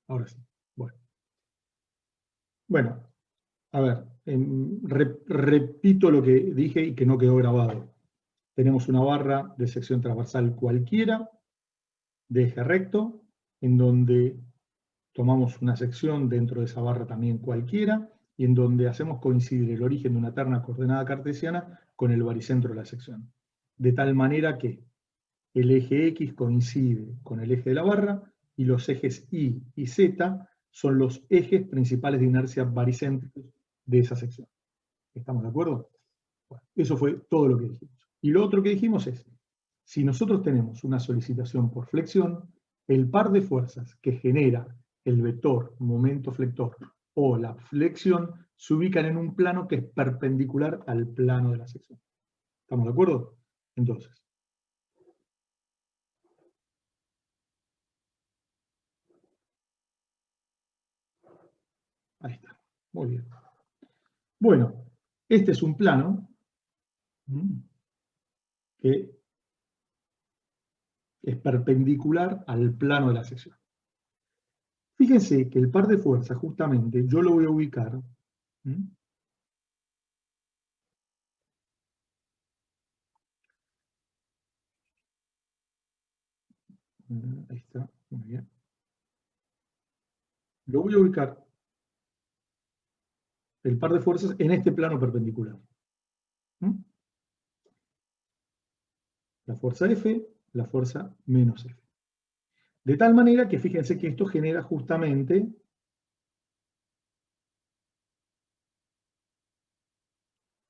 Ahora sí. Bueno, a ver, repito lo que dije y que no quedó grabado. Tenemos una barra de sección transversal cualquiera, de eje recto, en donde tomamos una sección dentro de esa barra también cualquiera, y en donde hacemos coincidir el origen de una terna coordenada cartesiana con el baricentro de la sección. De tal manera que el eje X coincide con el eje de la barra, y los ejes Y y Z son los ejes principales de inercia baricéntricos de esa sección. ¿Estamos de acuerdo? Bueno, eso fue todo lo que dijimos. Y lo otro que dijimos es, si nosotros tenemos una solicitación por flexión, el par de fuerzas que genera el vector momento flector o la flexión se ubican en un plano que es perpendicular al plano de la sección. ¿Estamos de acuerdo? Entonces, ahí está. Muy bien. Bueno, este es un plano que es perpendicular al plano de la sección. Fíjense que el par de fuerzas, justamente, yo lo voy a ubicar. Ahí está, muy bien. Lo voy a ubicar, el par de fuerzas, en este plano perpendicular. La fuerza F, la fuerza menos F. De tal manera que fíjense que esto genera justamente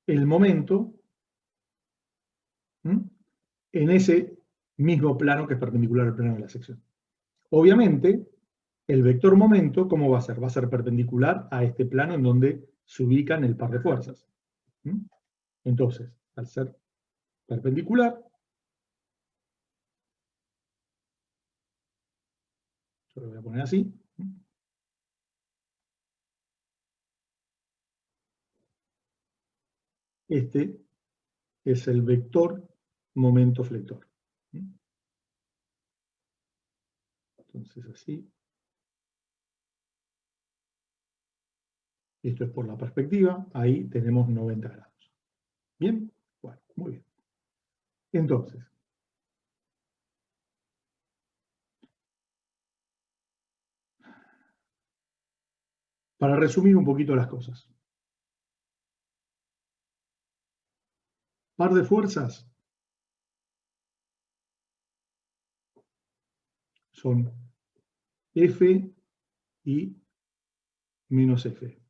el momento en ese mismo plano que es perpendicular al plano de la sección. Obviamente, el vector momento, ¿cómo va a ser? Va a ser perpendicular a este plano en donde se ubican el par de fuerzas. Entonces, al ser perpendicular, yo lo voy a poner así. Este es el vector momento flector. Entonces así. Esto es por la perspectiva. Ahí tenemos 90 grados. ¿Bien? Bueno, muy bien. Entonces, para resumir un poquito las cosas. Par de fuerzas son F y menos F.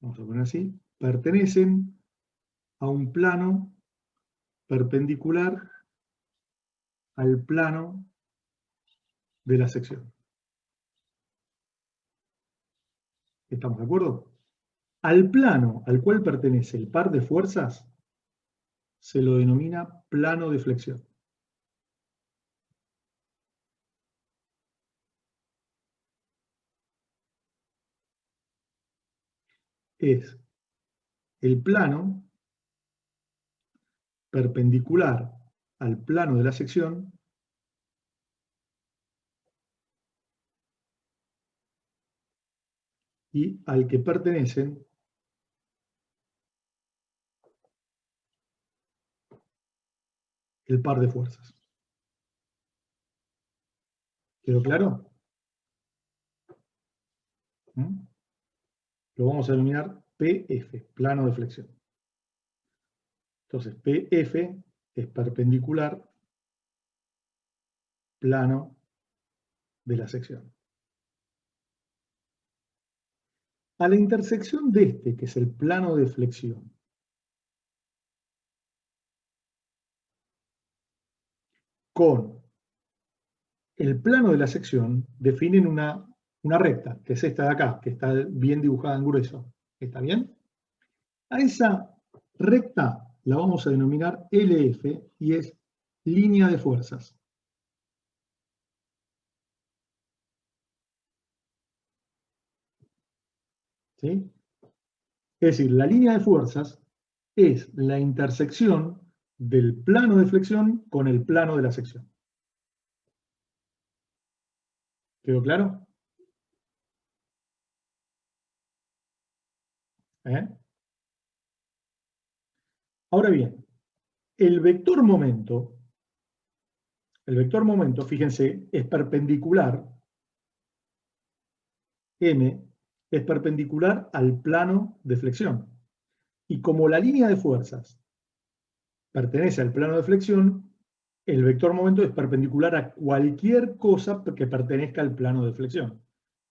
Vamos a poner así. Pertenecen a un plano perpendicular al plano de la sección. ¿Estamos de acuerdo? Al plano al cual pertenece el par de fuerzas se lo denomina plano de flexión. Es el plano perpendicular al plano de la sección y al que pertenecen el par de fuerzas. ¿Quedó claro? Lo vamos a denominar PF, plano de flexión. Entonces, PF es perpendicular plano de la sección. A la intersección de este, que es el plano de flexión, con el plano de la sección, definen una recta, que es esta de acá, que está bien dibujada en grueso. ¿Está bien? A esa recta la vamos a denominar LF y es línea de fuerzas. ¿Sí? Es decir, la línea de fuerzas es la intersección del plano de flexión con el plano de la sección. ¿Quedó claro? Ahora bien, el vector momento, fíjense, es perpendicular, M, es perpendicular al plano de flexión. Y como la línea de fuerzas pertenece al plano de flexión, el vector momento es perpendicular a cualquier cosa que pertenezca al plano de flexión.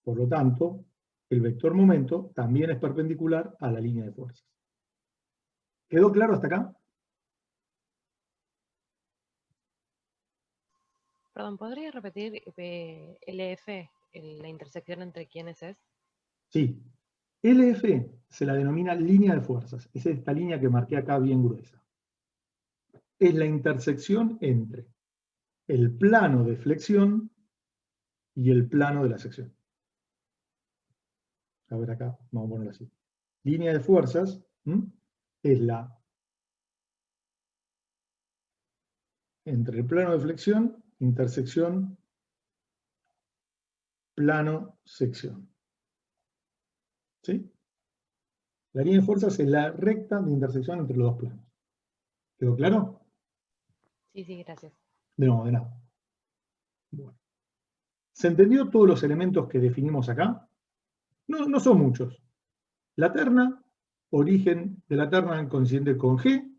Por lo tanto, el vector momento también es perpendicular a la línea de fuerzas. ¿Quedó claro hasta acá? Perdón, ¿podría repetir LF, la intersección entre quiénes es? Sí. LF se la denomina línea de fuerzas. Es esta línea que marqué acá bien gruesa. Es la intersección entre el plano de flexión y el plano de la sección. A ver acá, vamos a ponerlo así. Línea de fuerzas es la entre el plano de flexión, intersección, plano, sección. ¿Sí? La línea de fuerzas es la recta de intersección entre los dos planos. ¿Quedó claro? Sí, sí, gracias. No, de nada. Bueno. ¿Se entendió todos los elementos que definimos acá? No, no son muchos. La terna, origen de la terna coincidente con G,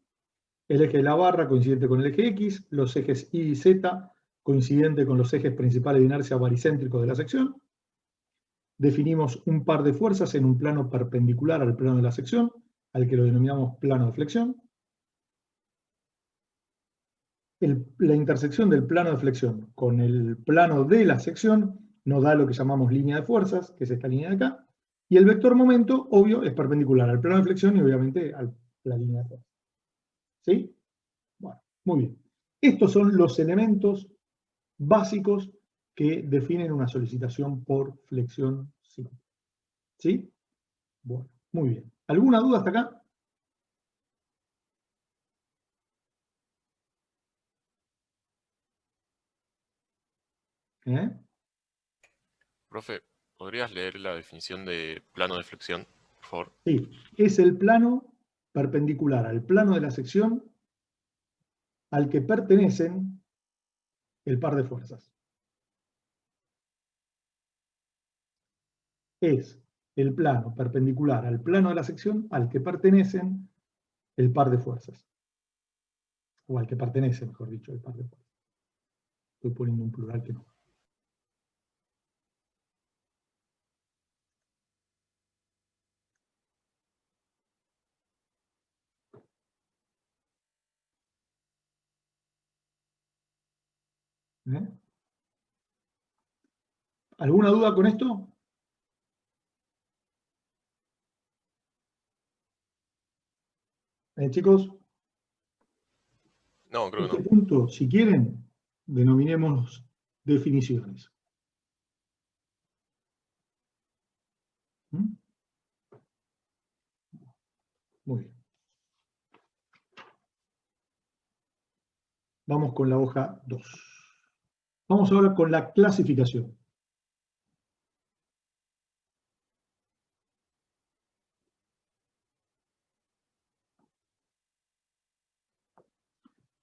el eje de la barra coincidente con el eje X, los ejes Y y Z coincidente con los ejes principales de inercia baricéntricos de la sección. Definimos un par de fuerzas en un plano perpendicular al plano de la sección, al que lo denominamos plano de flexión. La intersección del plano de flexión con el plano de la sección nos da lo que llamamos línea de fuerzas, que es esta línea de acá, y el vector momento, obvio, es perpendicular al plano de flexión y obviamente a la línea de fuerzas. ¿Sí? Bueno, muy bien. Estos son los elementos básicos que definen una solicitación por flexión simple. ¿Sí? Bueno, muy bien. ¿Alguna duda hasta acá? ¿Eh? Profe, ¿podrías leer la definición de plano de flexión, por favor? Sí, es el plano perpendicular al plano de la sección al que pertenecen el par de fuerzas. Es el plano perpendicular al plano de la sección al que pertenecen el par de fuerzas. O al que pertenece, mejor dicho, el par de fuerzas. Estoy poniendo un plural que no. ¿Eh? ¿Alguna duda con esto? Chicos, No, creo que este no. punto, si quieren, denominemos definiciones. ¿Mm? Muy bien. Vamos con la hoja 2. Vamos ahora con la clasificación.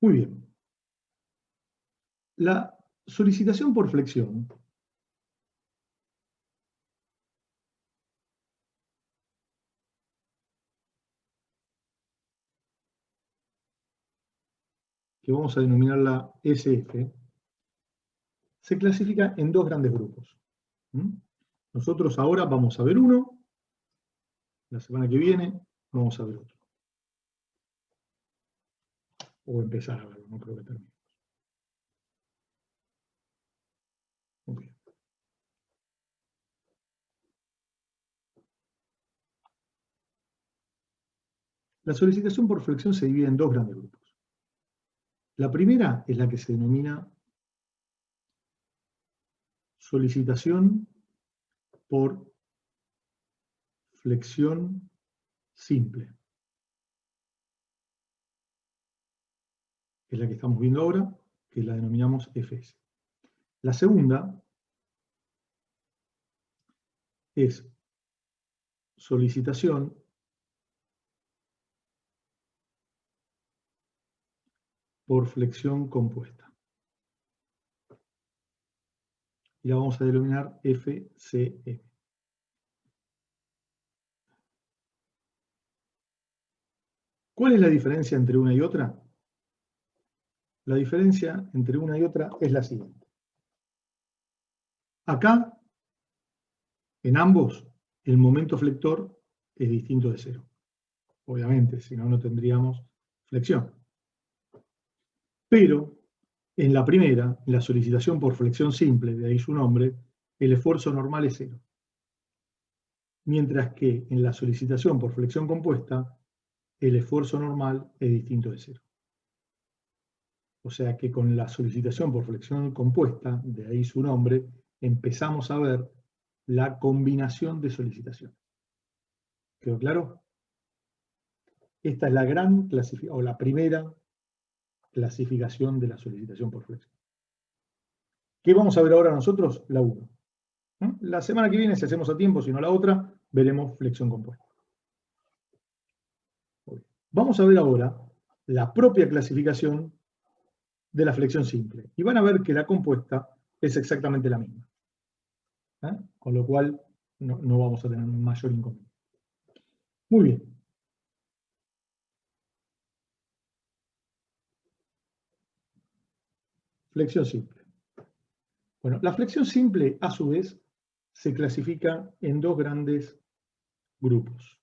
Muy bien. La solicitación por flexión que vamos a denominarla SF, se clasifica en dos grandes grupos. Nosotros ahora vamos a ver uno, la semana que viene vamos a ver otro. O empezar a verlo, no creo que termine. Muy bien. La solicitación por flexión se divide en dos grandes grupos. La primera es la que se denomina solicitación por flexión simple. Es la que estamos viendo ahora, que la denominamos FS. La segunda es solicitación por flexión compuesta. Y la vamos a denominar FCM. ¿Cuál es la diferencia entre una y otra? La diferencia entre una y otra es la siguiente. Acá, en ambos, el momento flector es distinto de cero. Obviamente, si no, no tendríamos flexión. Pero, en la primera, en la solicitación por flexión simple, de ahí su nombre, el esfuerzo normal es cero. Mientras que en la solicitación por flexión compuesta, el esfuerzo normal es distinto de cero. O sea que con la solicitación por flexión compuesta, de ahí su nombre, empezamos a ver la combinación de solicitaciones. ¿Quedó claro? Esta es la gran clasificación, o la primera clasificación de la solicitación por flexión. ¿Qué vamos a ver ahora nosotros? La 1. La semana que viene, si hacemos a tiempo, si no la otra, veremos flexión compuesta. Vamos a ver ahora la propia clasificación de la flexión simple. Y van a ver que la compuesta es exactamente la misma. Con lo cual no vamos a tener mayor inconveniente. Muy bien. Flexión simple. Bueno, la flexión simple, a su vez, se clasifica en dos grandes grupos.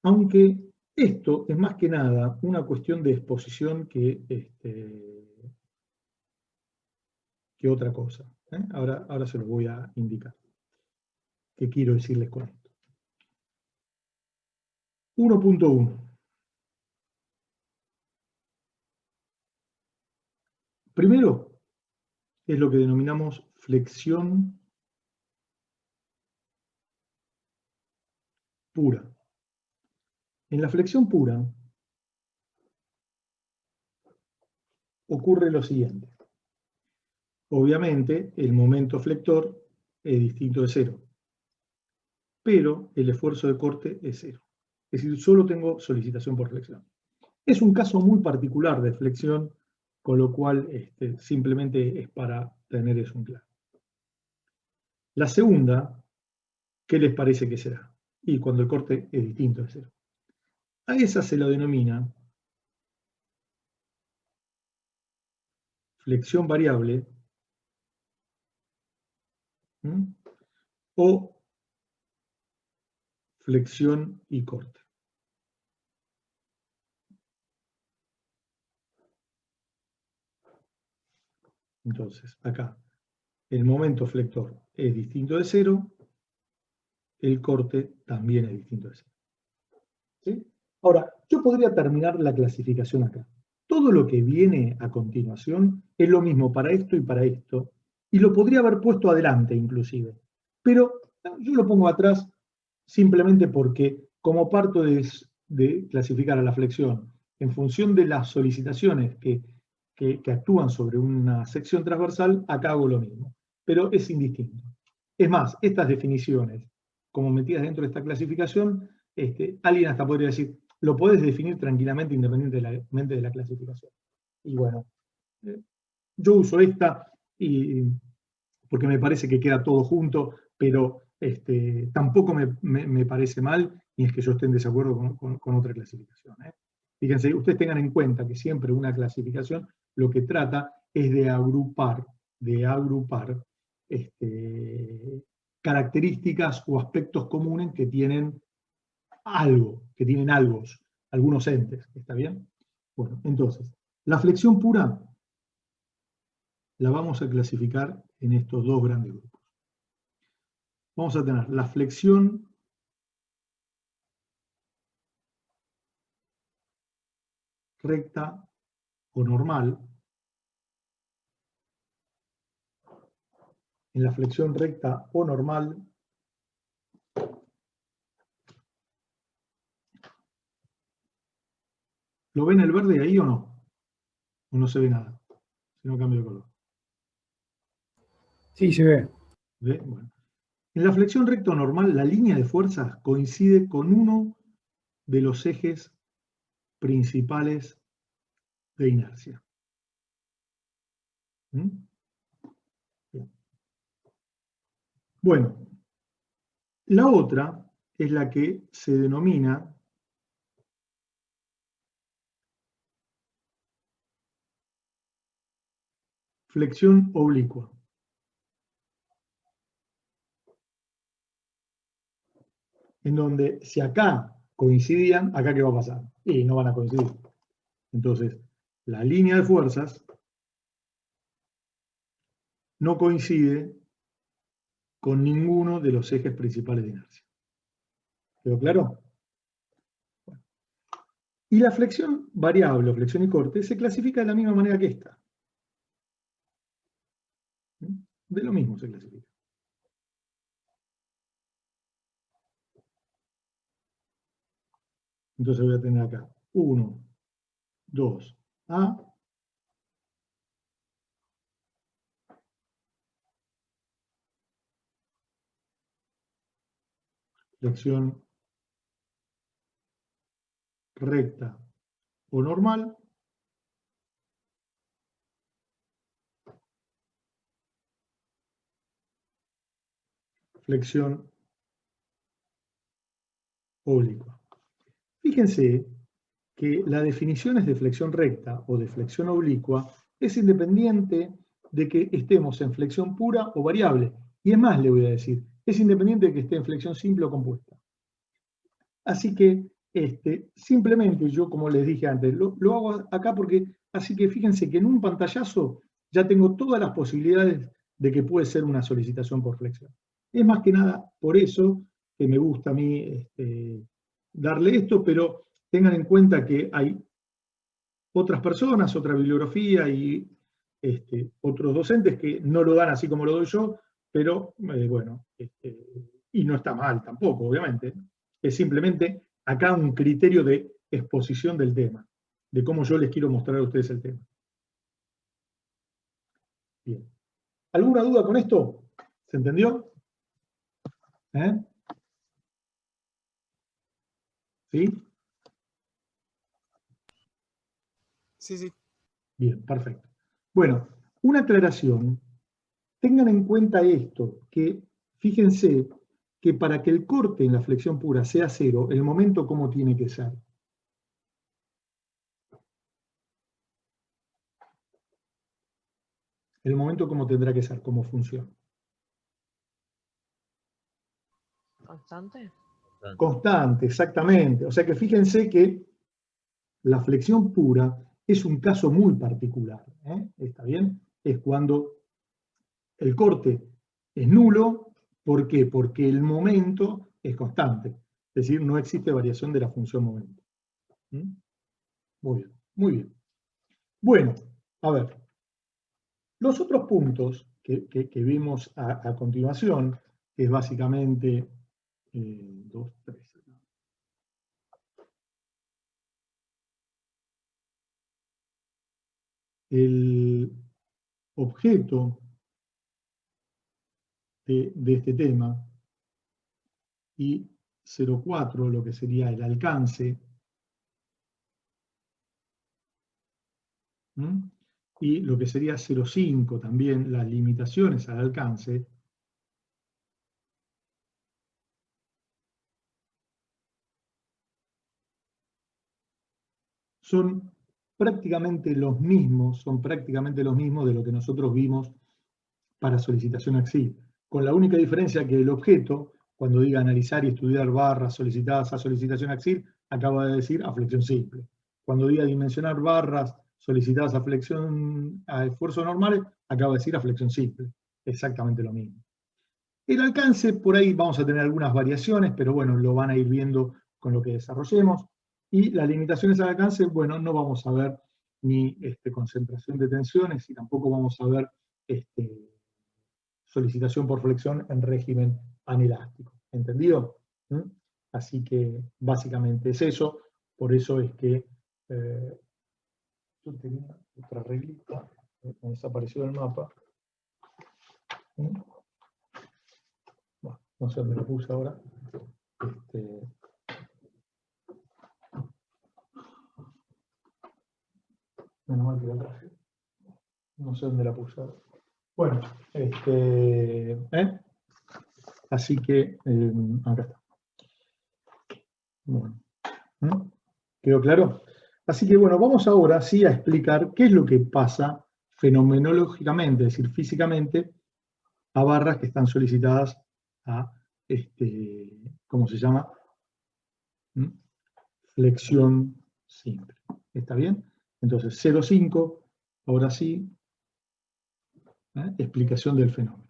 Aunque esto es más que nada una cuestión de exposición que otra cosa. Ahora se los voy a indicar. ¿Qué quiero decirles con esto? 1.1. Primero, es lo que denominamos flexión pura. En la flexión pura ocurre lo siguiente. Obviamente, el momento flector es distinto de cero, pero el esfuerzo de corte es cero. Es decir, solo tengo solicitación por flexión. Es un caso muy particular de flexión, con lo cual simplemente es para tener eso en claro. La segunda, ¿qué les parece que será? Y cuando el corte es distinto de cero. A esa se lo denomina flexión variable o flexión y corte. Entonces, acá, el momento flector es distinto de cero, el corte también es distinto de cero. ¿Sí? Ahora, yo podría terminar la clasificación acá. Todo lo que viene a continuación es lo mismo para esto y para esto, y lo podría haber puesto adelante inclusive. Pero yo lo pongo atrás simplemente porque, como parto de clasificar a la flexión en función de las solicitaciones que actúan sobre una sección transversal, acá hago lo mismo. Pero es indistinto. Es más, estas definiciones, como metidas dentro de esta clasificación, alguien hasta podría decir, lo podés definir tranquilamente independientemente de la clasificación. Y bueno, yo uso esta porque me parece que queda todo junto, pero tampoco me parece mal, ni es que yo esté en desacuerdo con otra clasificación. Fíjense, ustedes tengan en cuenta que siempre una clasificación lo que trata es de agrupar características o aspectos comunes que tienen algunos entes. ¿Está bien? Bueno, entonces, la flexión pura la vamos a clasificar en estos dos grandes grupos. Vamos a tener la flexión recta o normal. En la flexión recta o normal, ¿lo ven el verde ahí o no? ¿O no se ve nada? Si no cambio de color. Sí, se ve. ¿Ve? Bueno. En la flexión recto normal, la línea de fuerzas coincide con uno de los ejes principales de inercia. ¿Mm? Bien. Bueno, la otra es la que se denomina flexión oblicua. En donde si acá coincidían, acá ¿qué va a pasar? Y no van a coincidir. Entonces, la línea de fuerzas no coincide con ninguno de los ejes principales de inercia. ¿Quedó claro? Bueno. Y la flexión variable o flexión y corte se clasifica de la misma manera que esta. De lo mismo se clasifica. Entonces voy a tener acá 1, 2, A, flexión recta o normal, flexión oblicua. Fíjense que las definiciones de flexión recta o de flexión oblicua es independiente de que estemos en flexión pura o variable. Y es más, le voy a decir, es independiente de que esté en flexión simple o compuesta. Así que simplemente yo, como les dije antes, lo hago acá porque, así que fíjense que en un pantallazo ya tengo todas las posibilidades de que puede ser una solicitación por flexión. Es más que nada por eso que me gusta a mí darle esto, pero tengan en cuenta que hay otras personas, otra bibliografía y otros docentes que no lo dan así como lo doy yo, pero bueno, y no está mal tampoco, obviamente. Es simplemente acá un criterio de exposición del tema, de cómo yo les quiero mostrar a ustedes el tema. Bien. ¿Alguna duda con esto? ¿Se entendió? ¿Sí? Sí, sí. Bien, perfecto. Bueno, una aclaración. Tengan en cuenta esto, que fíjense que para que el corte en la flexión pura sea cero, el momento ¿cómo tiene que ser? El momento ¿cómo tendrá que ser? ¿Cómo funciona? ¿Constante? Constante, exactamente. O sea que fíjense que la flexión pura es un caso muy particular. ¿Está bien? Es cuando el corte es nulo. ¿Por qué? Porque el momento es constante. Es decir, no existe variación de la función momento. Muy bien, muy bien. Bueno, a ver. Los otros puntos que vimos a continuación, que es básicamente 2, 3. El objeto de este tema y 0,4, lo que sería el alcance, y lo que sería 0,5 también, las limitaciones al alcance, son prácticamente los mismos de lo que nosotros vimos para solicitación AXIL, con la única diferencia que el objeto, cuando diga analizar y estudiar barras solicitadas a solicitación AXIL, acaba de decir a flexión simple. Cuando diga dimensionar barras solicitadas a esfuerzos normales, acaba de decir a flexión simple. Exactamente lo mismo. El alcance, por ahí vamos a tener algunas variaciones, pero bueno, lo van a ir viendo con lo que desarrollemos. Y las limitaciones al alcance, bueno, no vamos a ver ni concentración de tensiones y tampoco vamos a ver solicitación por flexión en régimen anelástico. ¿Entendido? Así que básicamente es eso. Por eso es que yo tenía otra reglita, me desapareció del mapa. No sé dónde la puse ahora. Menos mal que la traje. No sé dónde la puse ahora. Bueno, así que acá está. Bueno. ¿Quedó claro? Así que bueno, vamos ahora sí a explicar qué es lo que pasa fenomenológicamente, es decir, físicamente, a barras que están solicitadas a, ¿cómo se llama? Flexión simple. ¿Está bien? Entonces, 0,5, ahora sí, explicación del fenómeno.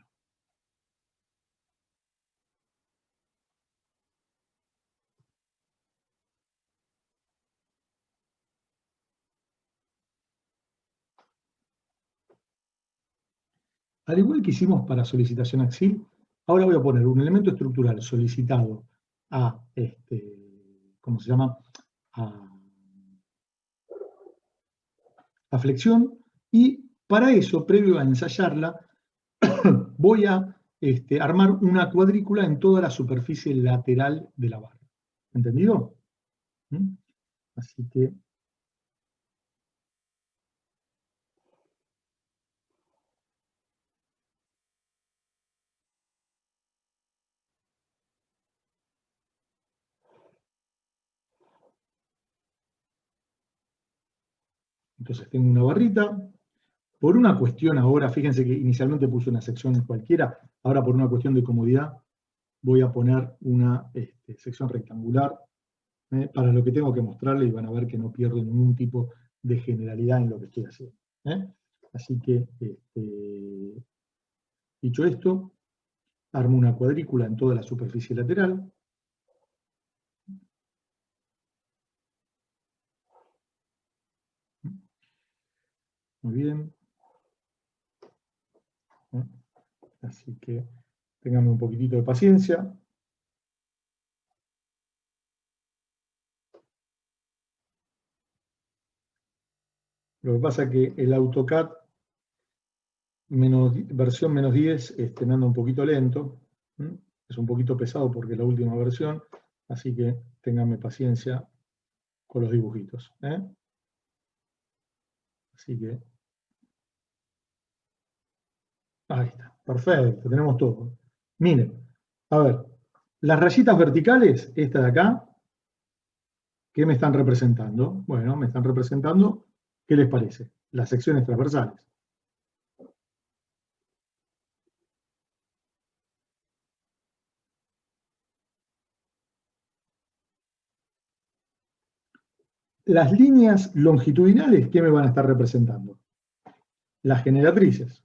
Al igual que hicimos para solicitación axil, ahora voy a poner un elemento estructural solicitado a, ¿cómo se llama? A flexión, y para eso, previo a ensayarla, voy a armar una cuadrícula en toda la superficie lateral de la barra. ¿Entendido? Así que... Entonces tengo una barrita. Por una cuestión ahora, fíjense que inicialmente puse una sección cualquiera, ahora por una cuestión de comodidad voy a poner una sección rectangular para lo que tengo que mostrarle, y van a ver que no pierdo ningún tipo de generalidad en lo que estoy haciendo. Así que, dicho esto, armo una cuadrícula en toda la superficie lateral. Muy bien. Así que tengan un poquitito de paciencia. Lo que pasa es que el AutoCAD versión menos 10 me anda un poquito lento. Es un poquito pesado porque es la última versión. Así que ténganme paciencia con los dibujitos. Así que... Ahí está. Perfecto. Tenemos todo. Miren. A ver. Las rayitas verticales, esta de acá, ¿qué me están representando? Bueno, me están representando, ¿qué les parece? Las secciones transversales. Las líneas longitudinales, ¿qué me van a estar representando? Las generatrices.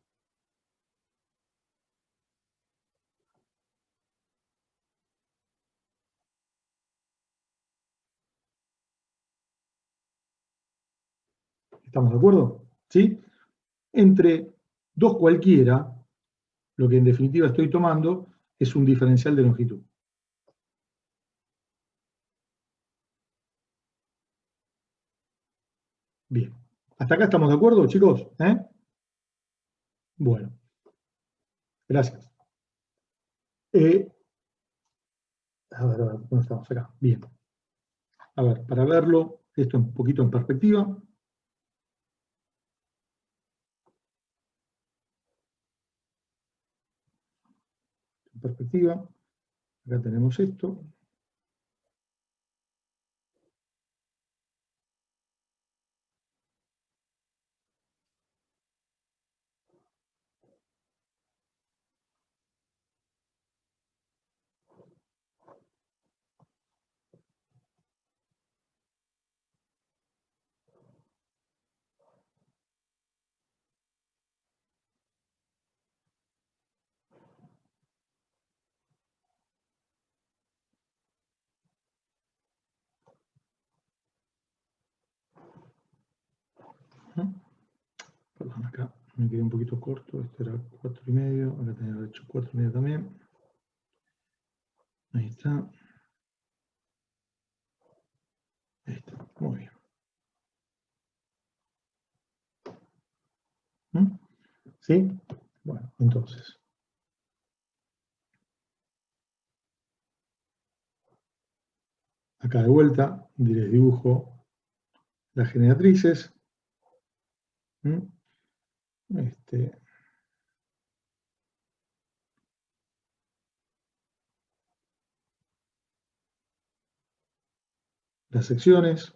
¿Estamos de acuerdo? ¿Sí? Entre dos cualquiera, lo que en definitiva estoy tomando es un diferencial de longitud. Bien. ¿Hasta acá estamos de acuerdo, chicos? Bueno. Gracias. A ver, ¿dónde estamos acá? Bien. A ver, para verlo, esto un poquito en perspectiva. Acá tenemos esto. Perdón, acá me quedé un poquito corto. Este era 4,5. Acá tenía que haber hecho 4,5 también. Ahí está. Ahí está. Muy bien. ¿Sí? Bueno, entonces. acá de vuelta, les dibujo las generatrices. Las secciones.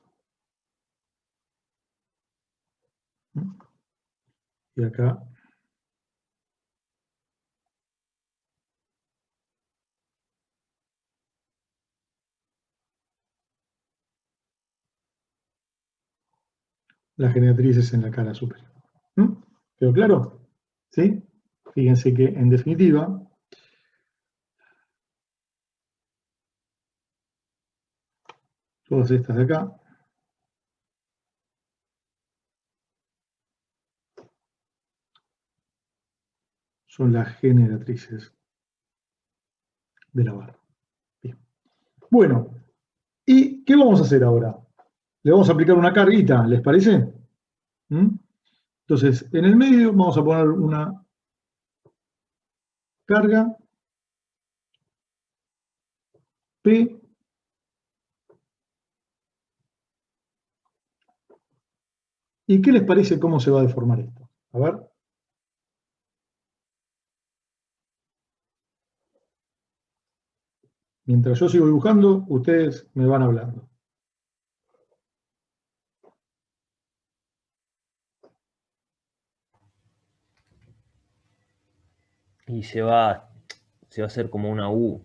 Y acá las generatrices en la cara superior. ¿Quedó claro? ¿Sí? Fíjense que en definitiva todas estas de acá son las generatrices de la barra. Bien. Bueno, ¿y qué vamos a hacer ahora? Le vamos a aplicar una carguita, ¿les parece? Entonces, en el medio vamos a poner una carga P ¿y qué les parece cómo se va a deformar esto? A ver. Mientras yo sigo dibujando, ustedes me van hablando. Y se va a hacer como una U.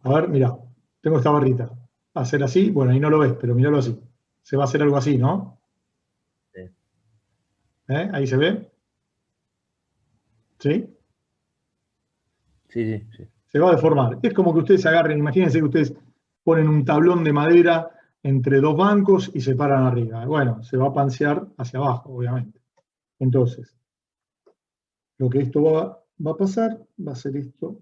A ver, mirá, tengo esta barrita. Hacer así, bueno, ahí no lo ves, pero míralo así. Se va a hacer algo así, ¿no? Sí. Ahí se ve. ¿Sí? Sí, sí, sí. Se va a deformar. Es como que ustedes se agarren, imagínense que ustedes ponen un tablón de madera entre dos bancos y se paran arriba. Bueno, se va a pansear hacia abajo, obviamente. Entonces, lo que esto va a pasar va a ser esto.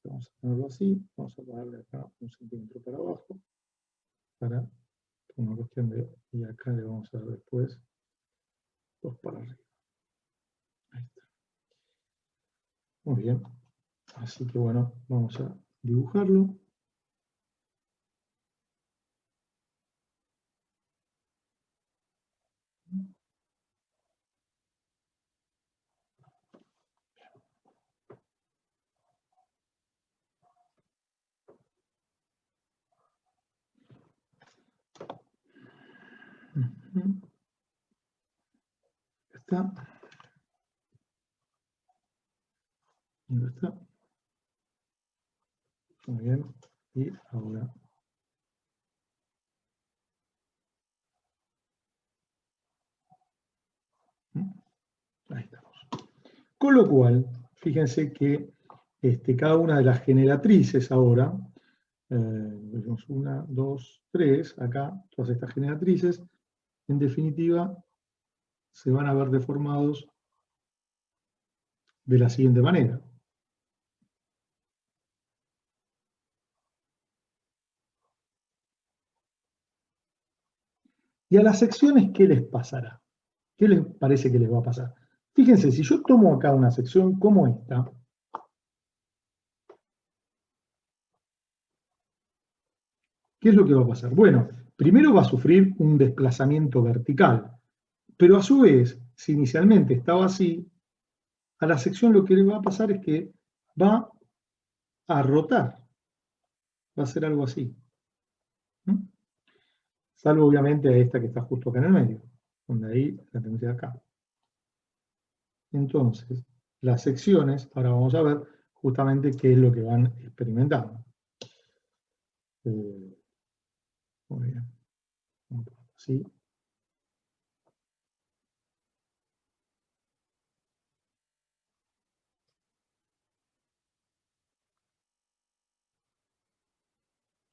Vamos a ponerlo así, vamos a ponerle acá 1 centímetro para abajo, para una cuestión de, y acá le vamos a dar después 2 para arriba. Ahí está. Muy bien. Así que bueno, vamos a dibujarlo. Está. Ahí está. Muy bien. Y ahora. Ahí estamos. Con lo cual, fíjense que cada una de las generatrices ahora, 1, 2, 3, acá, todas estas generatrices, en definitiva, se van a ver deformados de la siguiente manera. ¿Y a las secciones qué les pasará? ¿Qué les parece que les va a pasar? Fíjense, si yo tomo acá una sección como esta, ¿qué es lo que va a pasar? Bueno, primero va a sufrir un desplazamiento vertical, pero a su vez, si inicialmente estaba así, a la sección lo que le va a pasar es que va a rotar, va a ser algo así. Salvo obviamente a esta que está justo acá en el medio, donde ahí la tendría acá. Entonces, las secciones, ahora vamos a ver justamente qué es lo que van experimentando. Muy bien. Así.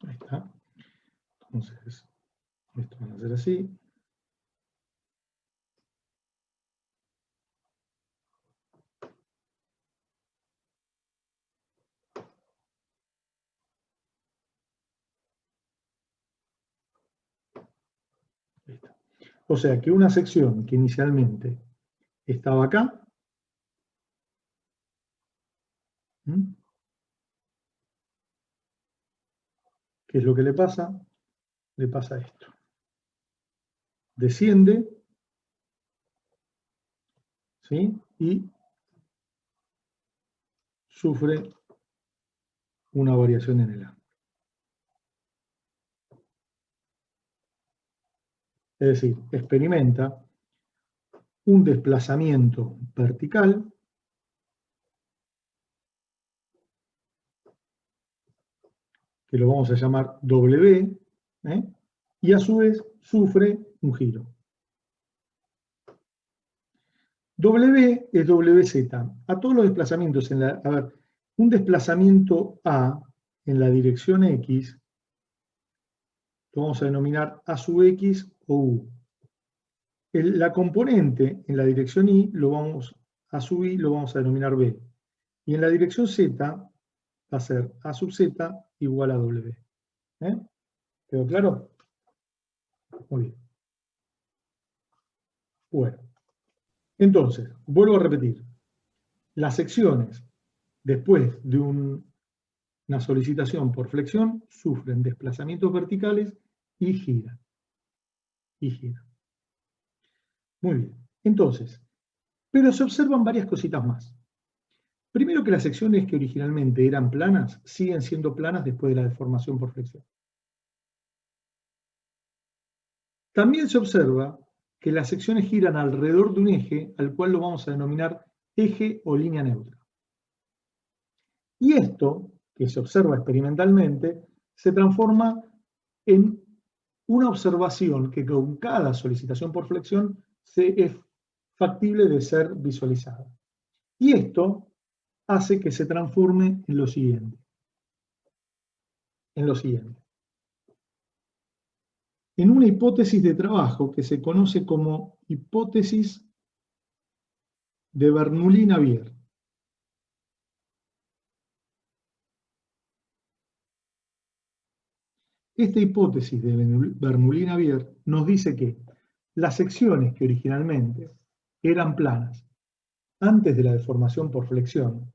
Ahí está. Entonces, esto van a ser así. Ahí está. O sea que una sección que inicialmente estaba acá, ¿Qué es lo que le pasa? Le pasa esto. Desciende, ¿sí? Y sufre una variación en el ángulo. Es decir, experimenta un desplazamiento vertical que lo vamos a llamar W, y a su vez sufre un giro. W es WZ. A todos los desplazamientos, un desplazamiento A en la dirección X, lo vamos a denominar A sub X o U. La componente en la dirección Y, A sub Y lo vamos a denominar B. Y en la dirección Z va a ser A sub Z igual a W. ¿Quedó claro? Muy bien. Bueno. Entonces, vuelvo a repetir. Las secciones, después de una solicitación por flexión, sufren desplazamientos verticales y giran. Muy bien. Entonces, pero se observan varias cositas más. Primero que las secciones que originalmente eran planas, siguen siendo planas después de la deformación por flexión. También se observa que las secciones giran alrededor de un eje, al cual lo vamos a denominar eje o línea neutra. Y esto, que se observa experimentalmente, se transforma en una observación que con cada solicitación por flexión es factible de ser visualizada. Y esto hace que se transforme en lo siguiente. En una hipótesis de trabajo que se conoce como hipótesis de Bernoulli-Navier. Esta hipótesis de Bernoulli-Navier nos dice que las secciones que originalmente eran planas antes de la deformación por flexión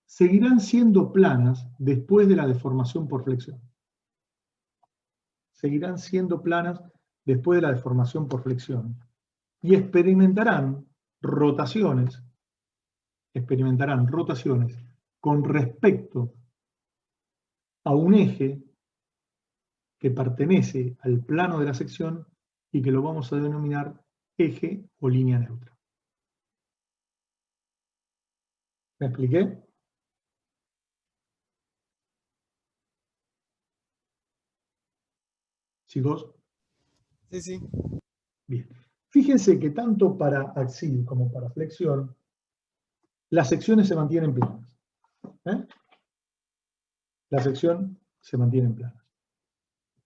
seguirán siendo planas después de la deformación por flexión. Seguirán siendo planas después de la deformación por flexión y experimentarán rotaciones con respecto a un eje que pertenece al plano de la sección y que lo vamos a denominar eje o línea neutra. ¿Me expliqué? ¿Chicos? Sí, sí. Bien. Fíjense que tanto para axil como para flexión, las secciones se mantienen planas. La sección se mantiene plana.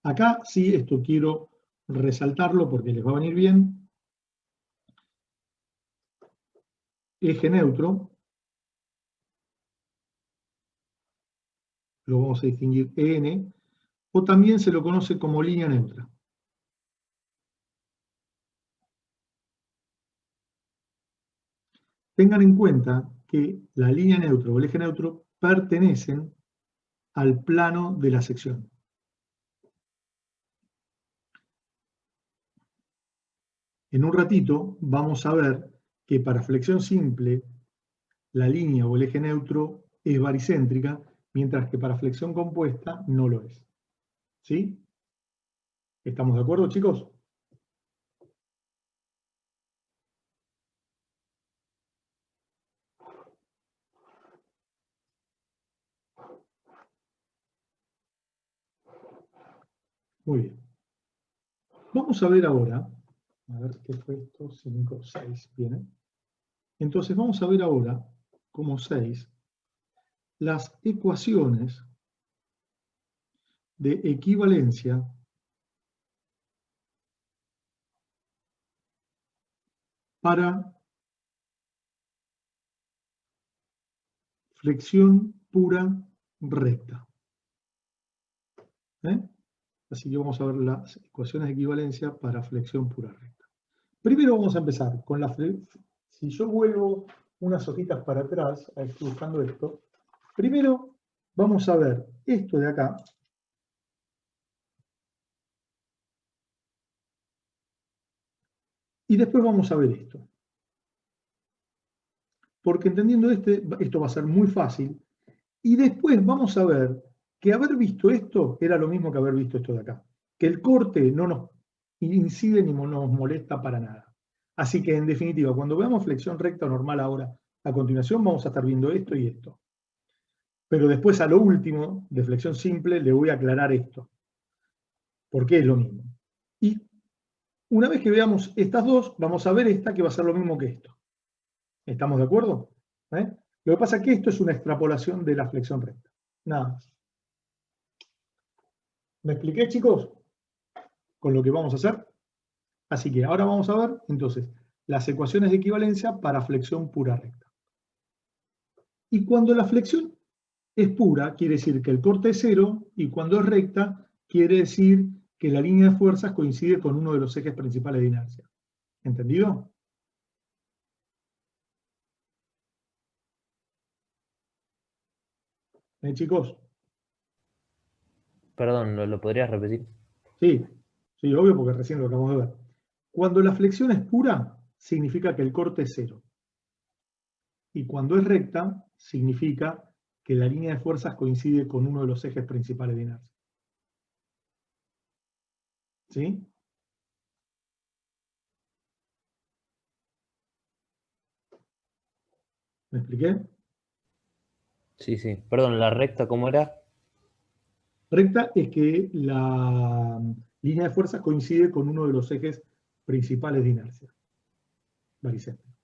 Acá sí, esto quiero resaltarlo porque les va a venir bien. Eje neutro, lo vamos a distinguir EN, o también se lo conoce como línea neutra. Tengan en cuenta que la línea neutra o el eje neutro pertenecen al plano de la sección. En un ratito vamos a ver que para flexión simple la línea o el eje neutro es baricéntrica, mientras que para flexión compuesta no lo es. ¿Sí? ¿Estamos de acuerdo, chicos? Muy bien. Vamos a ver ahora, a ver qué fue esto, 5, 6, ¿viene? Entonces vamos a ver ahora, como 6, las ecuaciones de equivalencia para flexión pura recta. Así que vamos a ver las ecuaciones de equivalencia para flexión pura recta. Primero vamos a empezar con la flexión. Si yo vuelvo unas hojitas para atrás, estoy buscando esto, primero vamos a ver esto de acá, Y después vamos a ver esto. Porque entendiendo esto va a ser muy fácil. Y después vamos a ver que haber visto esto era lo mismo que haber visto esto de acá. Que el corte no nos incide ni nos molesta para nada. Así que en definitiva, cuando veamos flexión recta o normal ahora, a continuación vamos a estar viendo esto y esto. Pero después a lo último, de flexión simple, le voy a aclarar esto. Porque es lo mismo. Y una vez que veamos estas dos, vamos a ver esta que va a ser lo mismo que esto. ¿Estamos de acuerdo? Lo que pasa es que esto es una extrapolación de la flexión recta. Nada más. ¿Me expliqué, chicos? Con lo que vamos a hacer. Así que ahora vamos a ver, entonces, las ecuaciones de equivalencia para flexión pura recta. Y cuando la flexión es pura, quiere decir que el corte es cero, y cuando es recta, quiere decir que la línea de fuerzas coincide con uno de los ejes principales de inercia. ¿Entendido? Chicos. Perdón, ¿lo podrías repetir? Sí, sí, obvio, porque recién lo acabamos de ver. Cuando la flexión es pura, significa que el corte es cero. Y cuando es recta, significa que la línea de fuerzas coincide con uno de los ejes principales de inercia. ¿Sí? ¿Me expliqué? Sí, sí. Perdón, ¿la recta cómo era? Recta es que la línea de fuerzas coincide con uno de los ejes principales de inercia. Baricéntrico.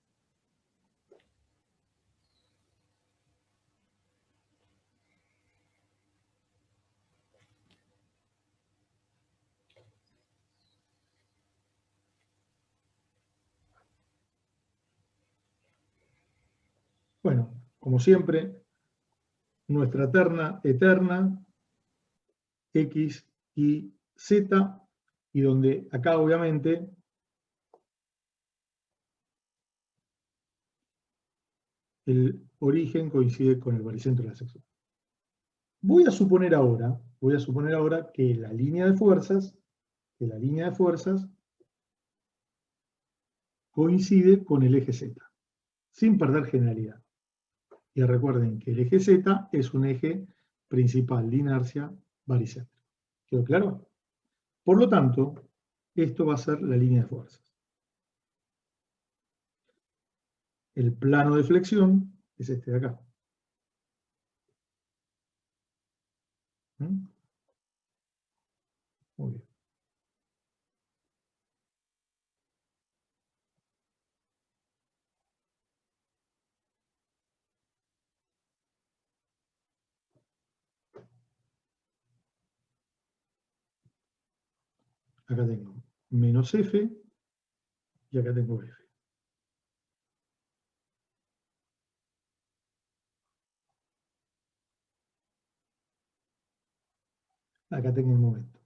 Bueno, como siempre, nuestra terna eterna, X y Z, y donde acá obviamente el origen coincide con el baricentro de la sección. Voy a suponer ahora que la línea de fuerzas, coincide con el eje Z, sin perder generalidad. Y recuerden que el eje Z es un eje principal de inercia baricéntrico. ¿Quedó claro? Por lo tanto, esto va a ser la línea de fuerzas. El plano de flexión es este de acá. Muy bien. Acá tengo menos F y acá tengo F. Acá tengo el momento.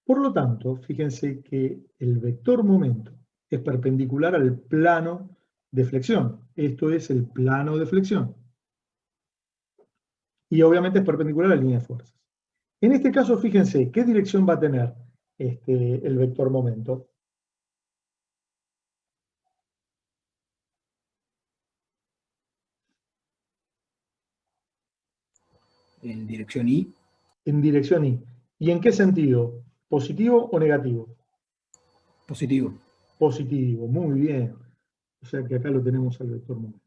Por lo tanto, fíjense que el vector momento es perpendicular al plano de flexión. Esto es el plano de flexión. Y obviamente es perpendicular a la línea de fuerzas. En este caso, fíjense, ¿qué dirección va a tener el vector momento? En dirección Y. En dirección Y. ¿Y en qué sentido? ¿Positivo o negativo? Positivo. Positivo, muy bien. O sea que acá lo tenemos al vector momento.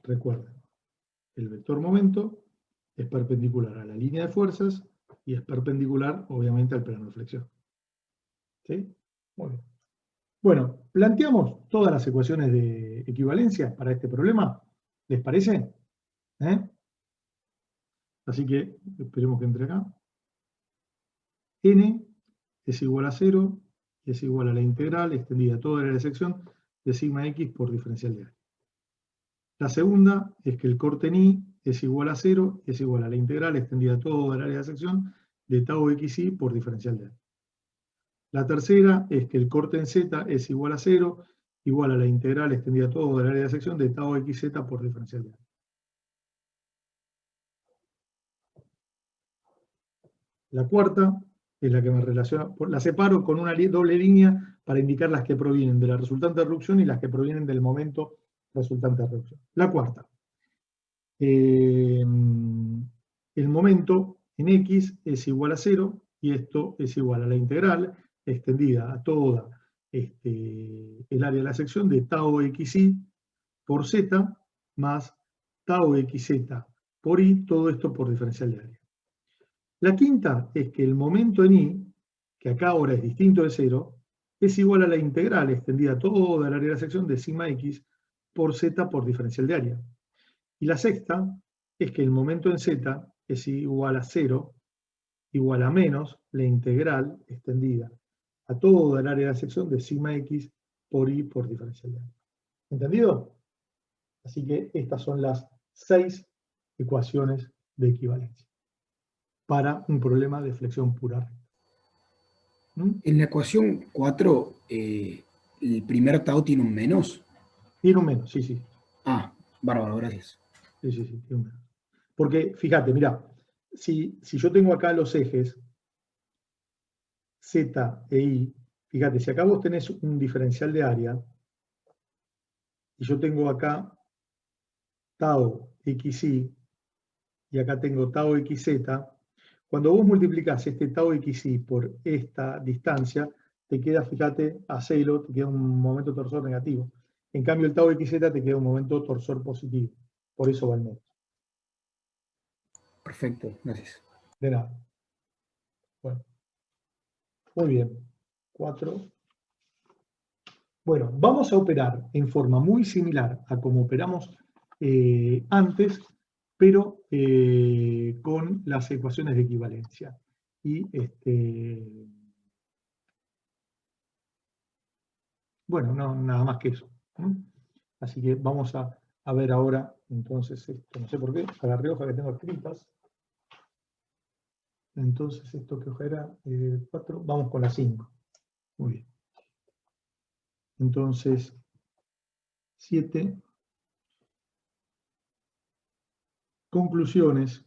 Recuerden, el vector momento es perpendicular a la línea de fuerzas y es perpendicular, obviamente, al plano de flexión. ¿Sí? Muy bien. Bueno, planteamos todas las ecuaciones de equivalencia para este problema. ¿Les parece? Así que esperemos que entre acá. N es igual a 0 y es igual a la integral extendida a toda el área de sección de sigma x por diferencial de A. La segunda es que el corte en Y es igual a 0 y es igual a la integral extendida a toda el área de sección de tau xy por diferencial de A. La tercera es que el corte en Z es igual a 0 igual a la integral extendida a todo del área de sección de tau xz por diferencial de área. La cuarta es la que me relaciona, la separo con una doble línea para indicar las que provienen de la resultante de reducción y las que provienen del momento resultante de reducción. La cuarta. El momento en x es igual a 0 y esto es igual a la integral extendida a toda el área de la sección de tau xi por z más tau xz por i, todo esto por diferencial de área. La quinta es que el momento en i, que acá ahora es distinto de 0, es igual a la integral extendida a toda el área de la sección de sigma x por z por diferencial de área. Y la sexta es que el momento en z es igual a 0, igual a menos la integral extendida a toda el área de la sección de sigma x por i por diferencial de área. ¿Entendido? Así que estas son las 6 ecuaciones de equivalencia para un problema de flexión pura recta. En la ecuación 4, el primer tau tiene un menos. Tiene un menos, sí, sí. Ah, bárbaro, gracias. Sí, sí, sí, tiene un menos. Porque, fíjate, mirá, si yo tengo acá los ejes Z e I, fíjate, si acá vos tenés un diferencial de área, y yo tengo acá tau xi, y acá tengo tau xz, cuando vos multiplicás este tau xi por esta distancia, te queda, fíjate, a 0, te queda un momento torsor negativo. En cambio, el tau xz te queda un momento torsor positivo. Por eso va al menos. Perfecto, gracias. De nada. Bueno. Muy bien. 4. Bueno, vamos a operar en forma muy similar a como operamos antes, pero con las ecuaciones de equivalencia. Y bueno, no, nada más que eso. Así que vamos a ver ahora, entonces, esto, no sé por qué, agarré hoja que tengo escritas. Entonces, esto que hoja era 4, vamos con la 5. Muy bien. Entonces, 7. Conclusiones.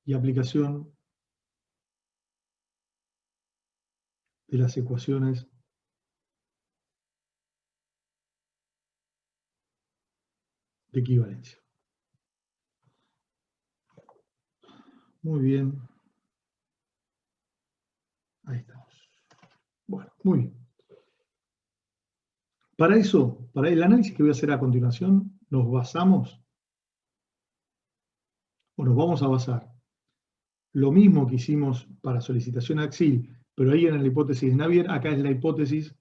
Y aplicación de las ecuaciones de equivalencia. Muy bien. Ahí estamos. Bueno, muy bien. Para eso, para el análisis que voy a hacer a continuación, nos basamos, o nos vamos a basar, lo mismo que hicimos para solicitación axil, pero ahí en la hipótesis de Navier, acá es la hipótesis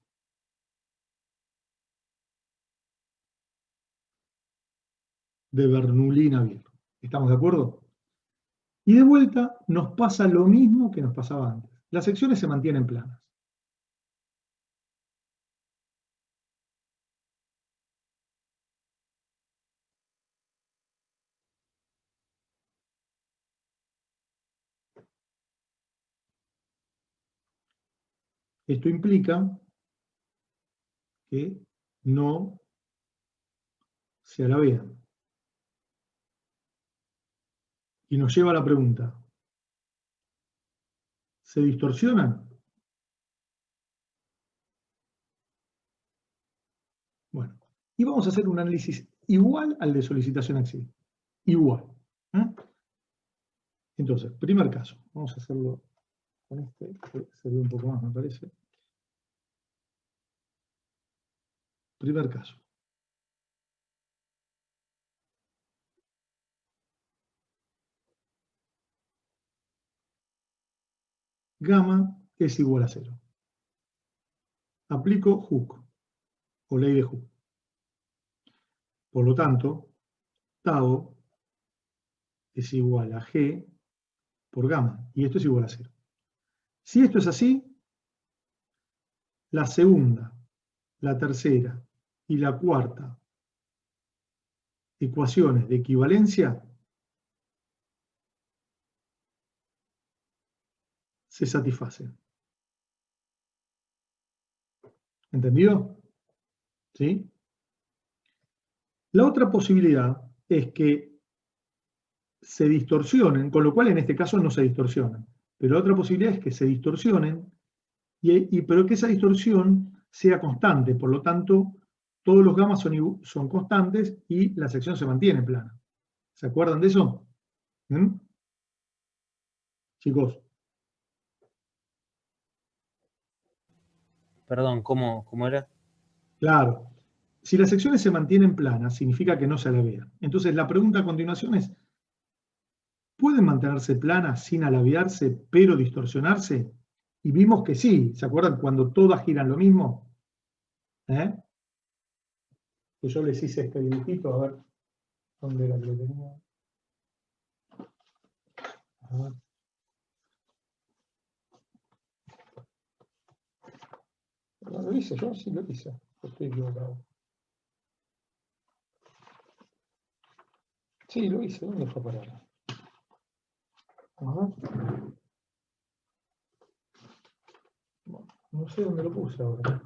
de Bernoulli-Navier. ¿Estamos de acuerdo? Y de vuelta nos pasa lo mismo que nos pasaba antes. Las secciones se mantienen planas. Esto implica que no se alabean. Y nos lleva a la pregunta, ¿se distorsionan? Bueno, y vamos a hacer un análisis igual al de solicitación axil. Igual. Entonces, primer caso. Vamos a hacerlo con este, que se ve un poco más, me parece. Primer caso. Gamma es igual a 0. Aplico Hooke, o ley de Hooke. Por lo tanto, tau es igual a G por gamma, y esto es igual a 0. Si esto es así, la segunda, la tercera y la cuarta ecuaciones de equivalencia se satisface. ¿Entendido? ¿Sí? La otra posibilidad es que se distorsionen, con lo cual en este caso no se distorsionan. Pero la otra posibilidad es que se distorsionen, pero que esa distorsión sea constante. Por lo tanto, todos los gamas son constantes y la sección se mantiene plana. ¿Se acuerdan de eso? ¿Mm? Chicos. Perdón, ¿cómo era? Claro. Si las secciones se mantienen planas, significa que no se alabean. Entonces, la pregunta a continuación es, ¿pueden mantenerse planas sin alabearse, pero distorsionarse? Y vimos que sí. ¿Se acuerdan cuando todas giran lo mismo? Que yo les hice este dibujito, a ver, ¿dónde era que lo tenía? A ver. ¿Lo hice yo? Sí, lo hice. Estoy equivocado. Sí, lo hice. ¿Dónde fue a parar? Ajá. Bueno, no sé dónde lo puse ahora.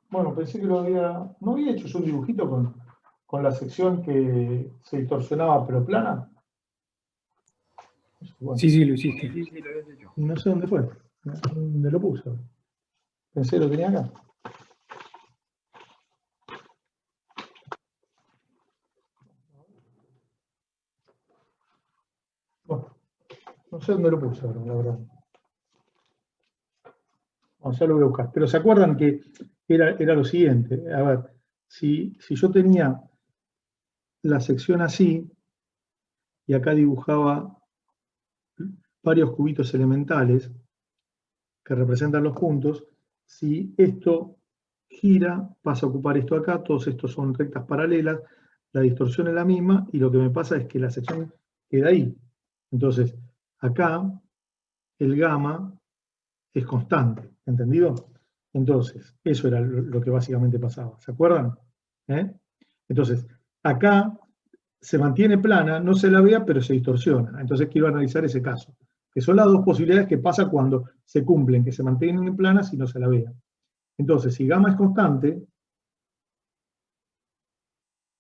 Bueno, pensé que no había hecho yo un dibujito con la sección que se distorsionaba pero plana. Bueno, Sí, lo hiciste. y no sé dónde fue. ¿Dónde lo puse? Pensé que lo tenía acá. Bueno, no sé dónde lo puse ahora, la verdad. O sea, lo voy a buscar. Pero ¿se acuerdan que era lo siguiente? A ver, si yo tenía la sección así, y acá dibujaba varios cubitos elementales que representan los puntos, si esto gira, pasa a ocupar esto acá, todos estos son rectas paralelas, la distorsión es la misma, y lo que me pasa es que la sección queda ahí. Entonces, acá el gamma es constante, ¿entendido? Entonces, eso era lo que básicamente pasaba, ¿se acuerdan? Entonces, acá se mantiene plana, no se la vea, pero se distorsiona. Entonces quiero analizar ese caso, que son las dos posibilidades que pasa cuando se cumplen, que se mantienen planas y no se la vean. Entonces, si gamma es constante,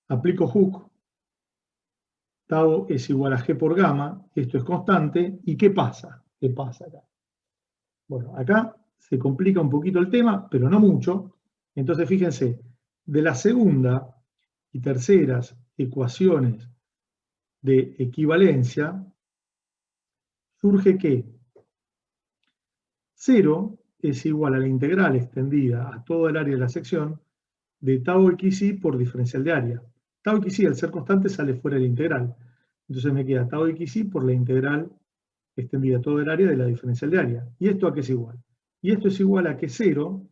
aplico Hooke, tau es igual a G por gamma, esto es constante, ¿y qué pasa? ¿Qué pasa acá? Bueno, acá se complica un poquito el tema, pero no mucho. Entonces, fíjense, de la segunda y terceras ecuaciones de equivalencia, surge que 0 es igual a la integral extendida a todo el área de la sección de tau xy por diferencial de área. Tau xy, al ser constante, sale fuera de la integral. Entonces me queda tau xy por la integral extendida a todo el área de la diferencial de área. ¿Y esto a qué es igual? Y esto es igual a que 0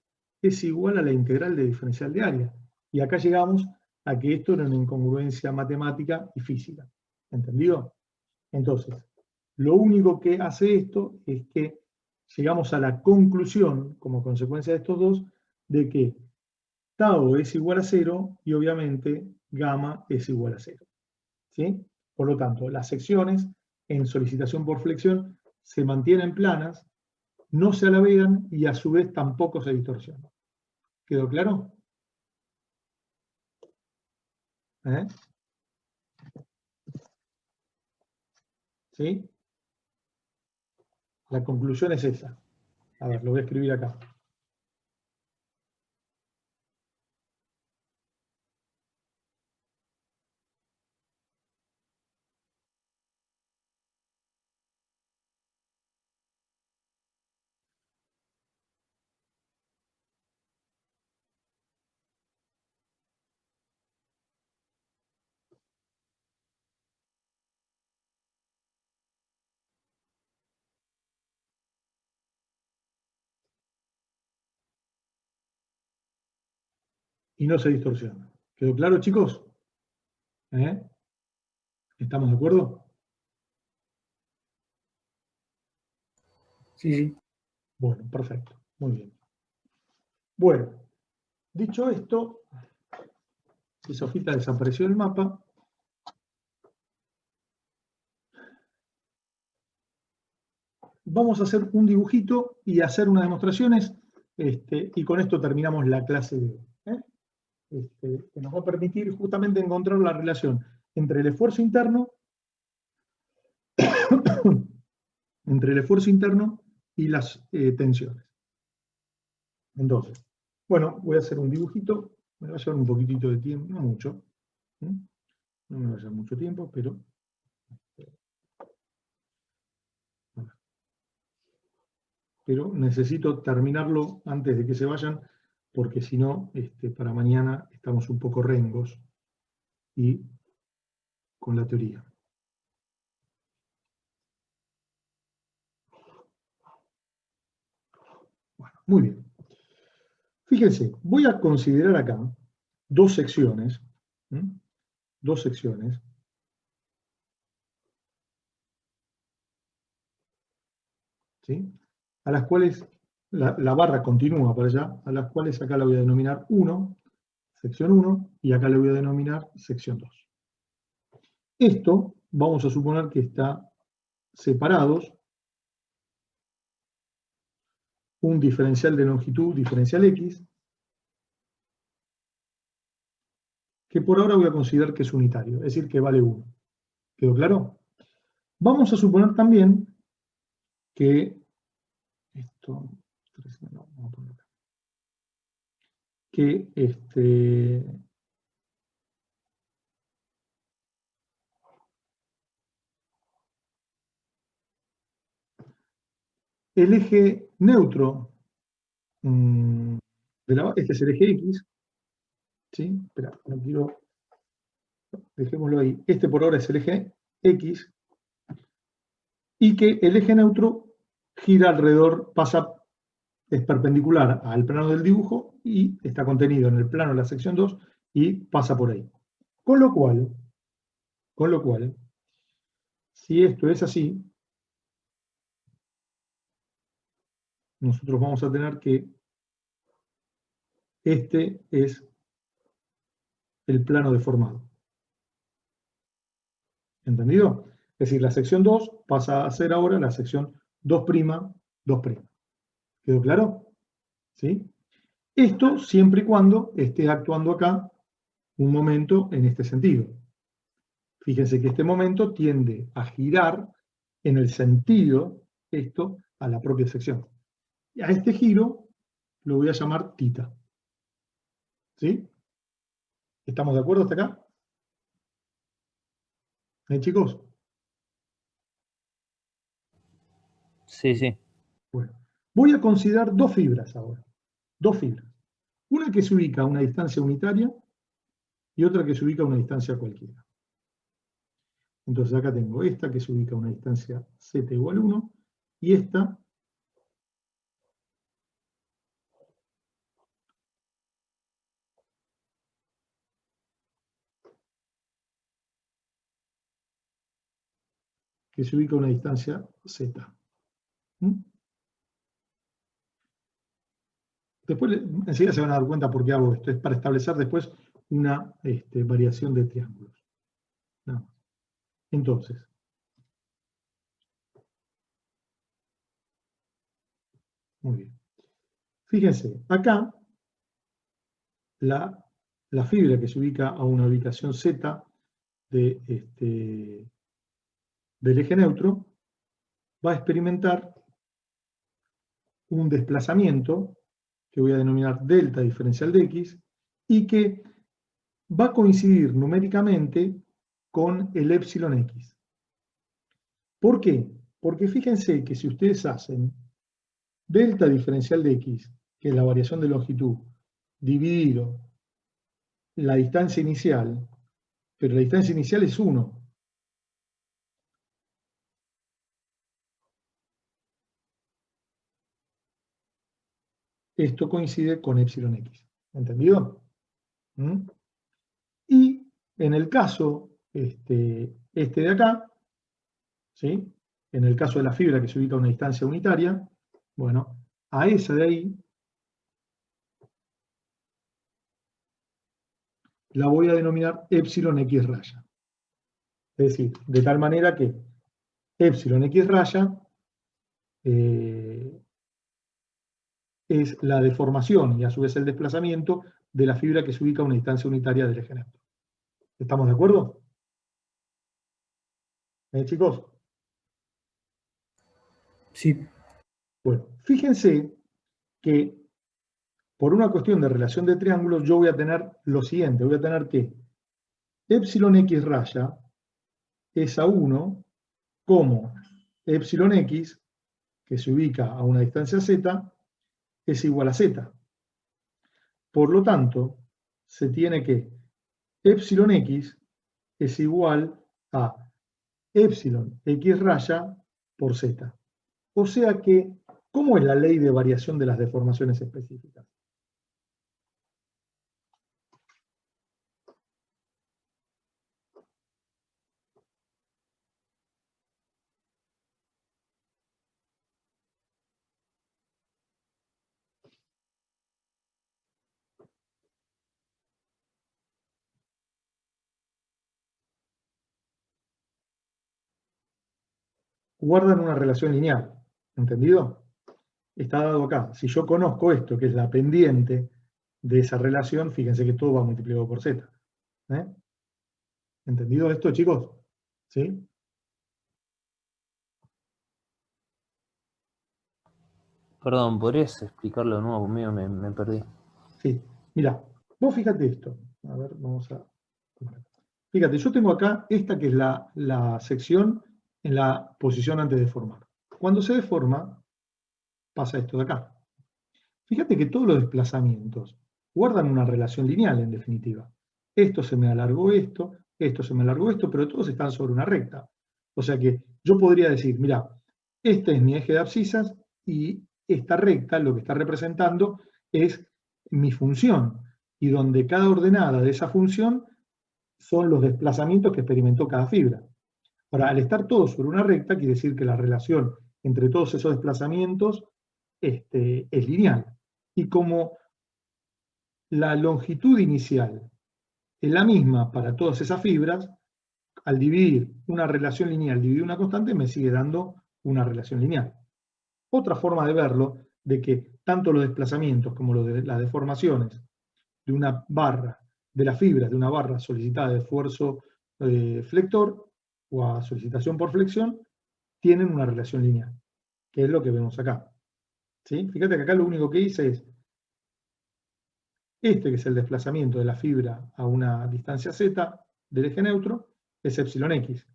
es igual a la integral de diferencial de área. Y acá llegamos a que esto era una incongruencia matemática y física. ¿Entendido? Entonces, lo único que hace esto es que llegamos a la conclusión, como consecuencia de estos dos, de que tau es igual a 0 y obviamente gamma es igual a 0. ¿Sí? Por lo tanto, las secciones en solicitación por flexión se mantienen planas, no se alabean y a su vez tampoco se distorsionan. ¿Quedó claro? ¿Sí? La conclusión es esa. A ver, lo voy a escribir acá. Y no se distorsiona. ¿Quedó claro, chicos? ¿Estamos de acuerdo? Sí. Bueno, perfecto. Muy bien. Bueno, dicho esto, si Sofita desapareció del mapa, vamos a hacer un dibujito y hacer unas demostraciones, y con esto terminamos la clase de hoy, que nos va a permitir justamente encontrar la relación entre el esfuerzo interno y las tensiones. Entonces, bueno, voy a hacer un dibujito, me va a llevar un poquitito de tiempo, no mucho, no me va a llevar mucho tiempo, pero necesito terminarlo antes de que se vayan, porque si no, para mañana estamos un poco rengos y con la teoría. Bueno, muy bien. Fíjense, voy a considerar acá dos secciones, ¿sí? A las cuales la barra continúa para allá, a las cuales acá la voy a denominar 1, sección 1, y acá le voy a denominar sección 2. Esto vamos a suponer que está separados un diferencial de longitud, diferencial X, que por ahora voy a considerar que es unitario, es decir, que vale 1. ¿Quedó claro? Vamos a suponer también que esto, no, vamos a poner acá, que el eje neutro, este es el eje X, ¿sí? Espera, no quiero, dejémoslo ahí. Este por ahora es el eje X, y que el eje neutro gira alrededor, es perpendicular al plano del dibujo y está contenido en el plano de la sección 2 y pasa por ahí. Con lo cual, si esto es así, nosotros vamos a tener que este es el plano deformado. ¿Entendido? Es decir, la sección 2 pasa a ser ahora la sección 2', 2'. ¿Quedó claro? ¿Sí? Esto siempre y cuando esté actuando acá un momento en este sentido. Fíjense que este momento tiende a girar en el sentido, a la propia sección. Y a este giro lo voy a llamar θ. ¿Sí? ¿Estamos de acuerdo hasta acá? Chicos. Sí, sí. Bueno, voy a considerar dos fibras ahora. Dos fibras. Una que se ubica a una distancia unitaria y otra que se ubica a una distancia cualquiera. Entonces acá tengo esta que se ubica a una distancia z igual 1 y esta que se ubica a una distancia z. Después enseguida se van a dar cuenta por qué hago esto. Es para establecer después una variación de triángulos. Nada más. Entonces, muy bien. Fíjense, acá la fibra que se ubica a una ubicación z del eje neutro va a experimentar un desplazamiento que voy a denominar delta diferencial de x y que va a coincidir numéricamente con el epsilon x. ¿Por qué? Porque fíjense que si ustedes hacen delta diferencial de x, que es la variación de longitud, dividido la distancia inicial, pero la distancia inicial es 1. Esto coincide con epsilon x. ¿Entendido? Y en el caso de acá, ¿sí? En el caso de la fibra que se ubica a una distancia unitaria, bueno, a esa de ahí la voy a denominar epsilon x raya. Es decir, de tal manera que epsilon x raya es la deformación y a su vez el desplazamiento de la fibra que se ubica a una distancia unitaria del eje neutro. ¿Estamos de acuerdo? Chicos. Sí. Bueno, fíjense que por una cuestión de relación de triángulos yo voy a tener lo siguiente, voy a tener que epsilon x raya es a 1 como epsilon x, que se ubica a una distancia z, es igual a z. Por lo tanto, se tiene que epsilon x es igual a epsilon x raya por z. O sea que, ¿cómo es la ley de variación de las deformaciones específicas? Guardan una relación lineal, ¿entendido? Está dado acá. Si yo conozco esto, que es la pendiente de esa relación, fíjense que todo va multiplicado por z. ¿Entendido esto, chicos? ¿Sí? Perdón, ¿podrías explicarlo de nuevo? Conmigo me perdí. Sí. Mira, vos fíjate esto. A ver, vamos a... Fíjate, yo tengo acá esta que es la sección en la posición antes de deformar. Cuando se deforma, pasa esto de acá. Fíjate que todos los desplazamientos guardan una relación lineal, en definitiva. Esto se me alargó esto se me alargó esto, pero todos están sobre una recta. O sea que yo podría decir, mira, este es mi eje de abscisas y esta recta lo que está representando es mi función, y donde cada ordenada de esa función son los desplazamientos que experimentó cada fibra. Ahora, al estar todos sobre una recta, quiere decir que la relación entre todos esos desplazamientos es lineal. Y como la longitud inicial es la misma para todas esas fibras, al dividir una relación lineal, dividir una constante, me sigue dando una relación lineal. Otra forma de verlo, de que tanto los desplazamientos como las deformaciones de una barra, de las fibras de una barra solicitada de esfuerzo flector o a solicitación por flexión, tienen una relación lineal, que es lo que vemos acá. ¿Sí? Fíjate que acá lo único que hice es que es el desplazamiento de la fibra a una distancia z del eje neutro, es epsilon x.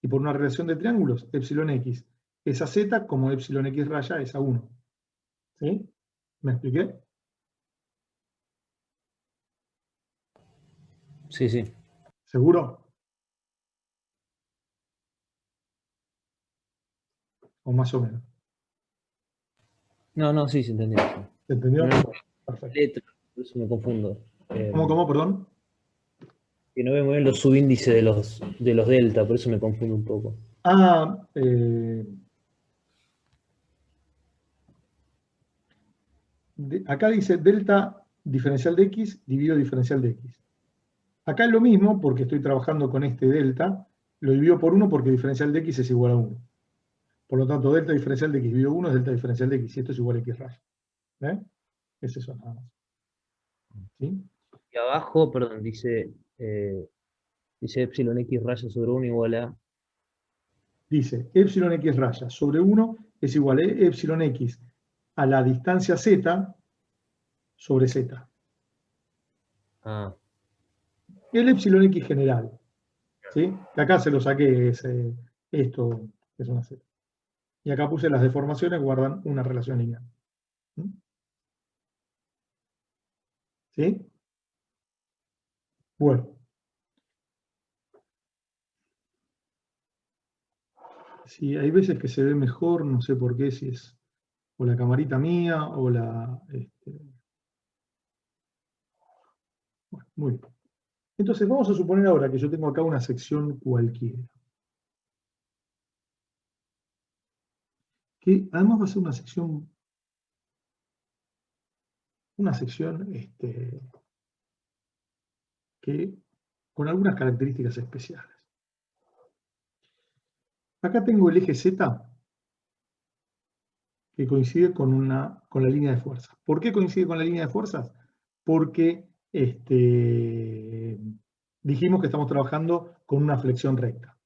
Y por una relación de triángulos, epsilon x es a z como epsilon x raya es a 1. ¿Sí? ¿Me expliqué? Sí, sí. ¿Seguro? O más o menos. No, sí, se entendió. ¿Se entendió? No, Perfecto. letra, por eso me confundo. ¿Cómo, perdón? Que no veo muy bien los subíndices de los delta, por eso me confundo un poco. Acá dice delta diferencial de x dividido diferencial de x. Acá es lo mismo porque estoy trabajando con este delta, lo divido por 1 porque diferencial de x es igual a 1. Por lo tanto, delta diferencial de x dividido 1 es delta diferencial de x, y esto es igual a x raya. Es eso nada más. ¿Sí? Y abajo, perdón, dice epsilon x raya sobre 1 igual a... Dice, epsilon x raya sobre 1 es igual a epsilon x a la distancia z sobre z. Ah, El epsilon x general. ¿Sí? Que acá se lo saqué, es esto, que es una z. Y acá puse las deformaciones, guardan una relación lineal. ¿Sí? Bueno. Sí, hay veces que se ve mejor, no sé por qué, si es o la camarita mía o la... Bueno, muy bien. Entonces vamos a suponer ahora que yo tengo acá una sección cualquiera. Que además va a ser una sección con algunas características especiales. Acá tengo el eje Z, que coincide con la línea de fuerzas. ¿Por qué coincide con la línea de fuerzas? Porque dijimos que estamos trabajando con una flexión recta.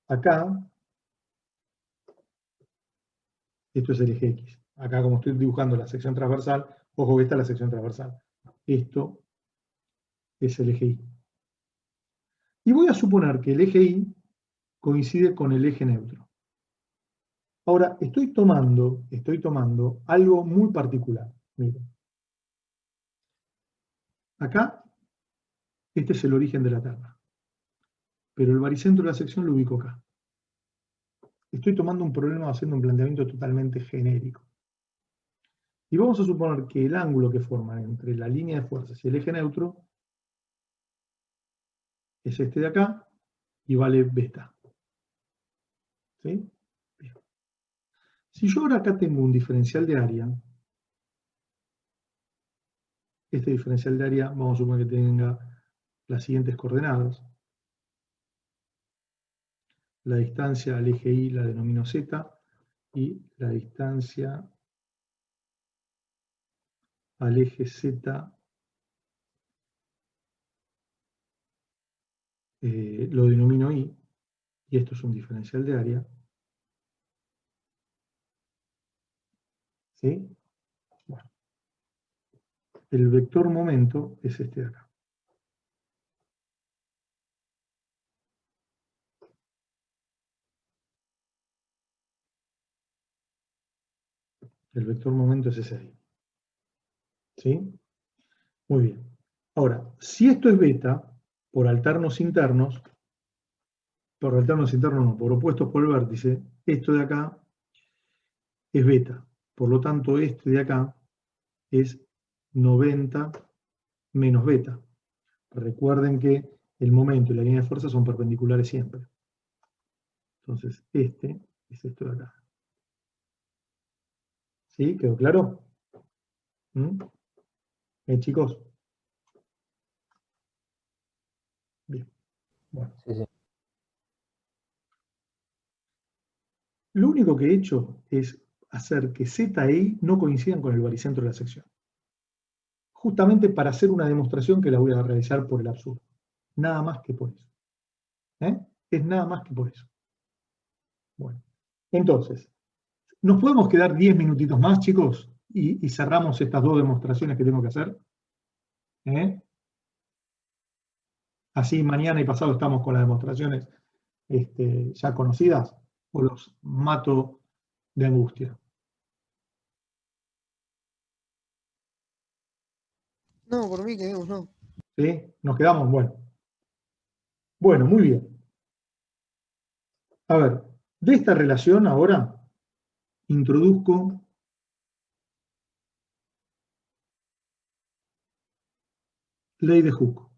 Acá, esto es el eje X. Acá, como estoy dibujando la sección transversal, ojo que esta es la sección transversal. Esto es el eje Y. Y voy a suponer que el eje Y coincide con el eje neutro. Ahora, estoy tomando algo muy particular. Miren. Acá, este es el origen de la Tierra. Pero el baricentro de la sección lo ubico acá. Estoy tomando un problema haciendo un planteamiento totalmente genérico. Y vamos a suponer que el ángulo que forman entre la línea de fuerzas y el eje neutro es este de acá y vale beta. ¿Sí? Bien. Si yo ahora acá tengo un diferencial de área, este diferencial de área vamos a suponer que tenga las siguientes coordenadas. La distancia al eje Y la denomino Z y la distancia al eje Z lo denomino Y, y esto es un diferencial de área. ¿Sí? Bueno. El vector momento es este de acá. El vector momento es ese ahí. ¿Sí? Muy bien. Ahora, si esto es beta, por alternos internos no, por opuestos por el vértice, esto de acá es beta. Por lo tanto, este de acá es 90 menos beta. Recuerden que el momento y la línea de fuerza son perpendiculares siempre. Entonces, este es esto de acá. ¿Sí? ¿Quedó claro? Chicos. Bien. Bueno. Sí, sí. Lo único que he hecho es hacer que Z e Y no coincidan con el baricentro de la sección. Justamente para hacer una demostración que la voy a realizar por el absurdo. Nada más que por eso. Es nada más que por eso. Bueno, entonces, ¿nos podemos quedar 10 minutitos más, chicos? Y cerramos estas dos demostraciones que tengo que hacer. Así mañana y pasado estamos con las demostraciones ya conocidas, o los mato de angustia. No, por mí quedemos, no. ¿Sí? ¿Nos quedamos? Bueno. Bueno, muy bien. A ver, de esta relación ahora introduzco ley de Hooke.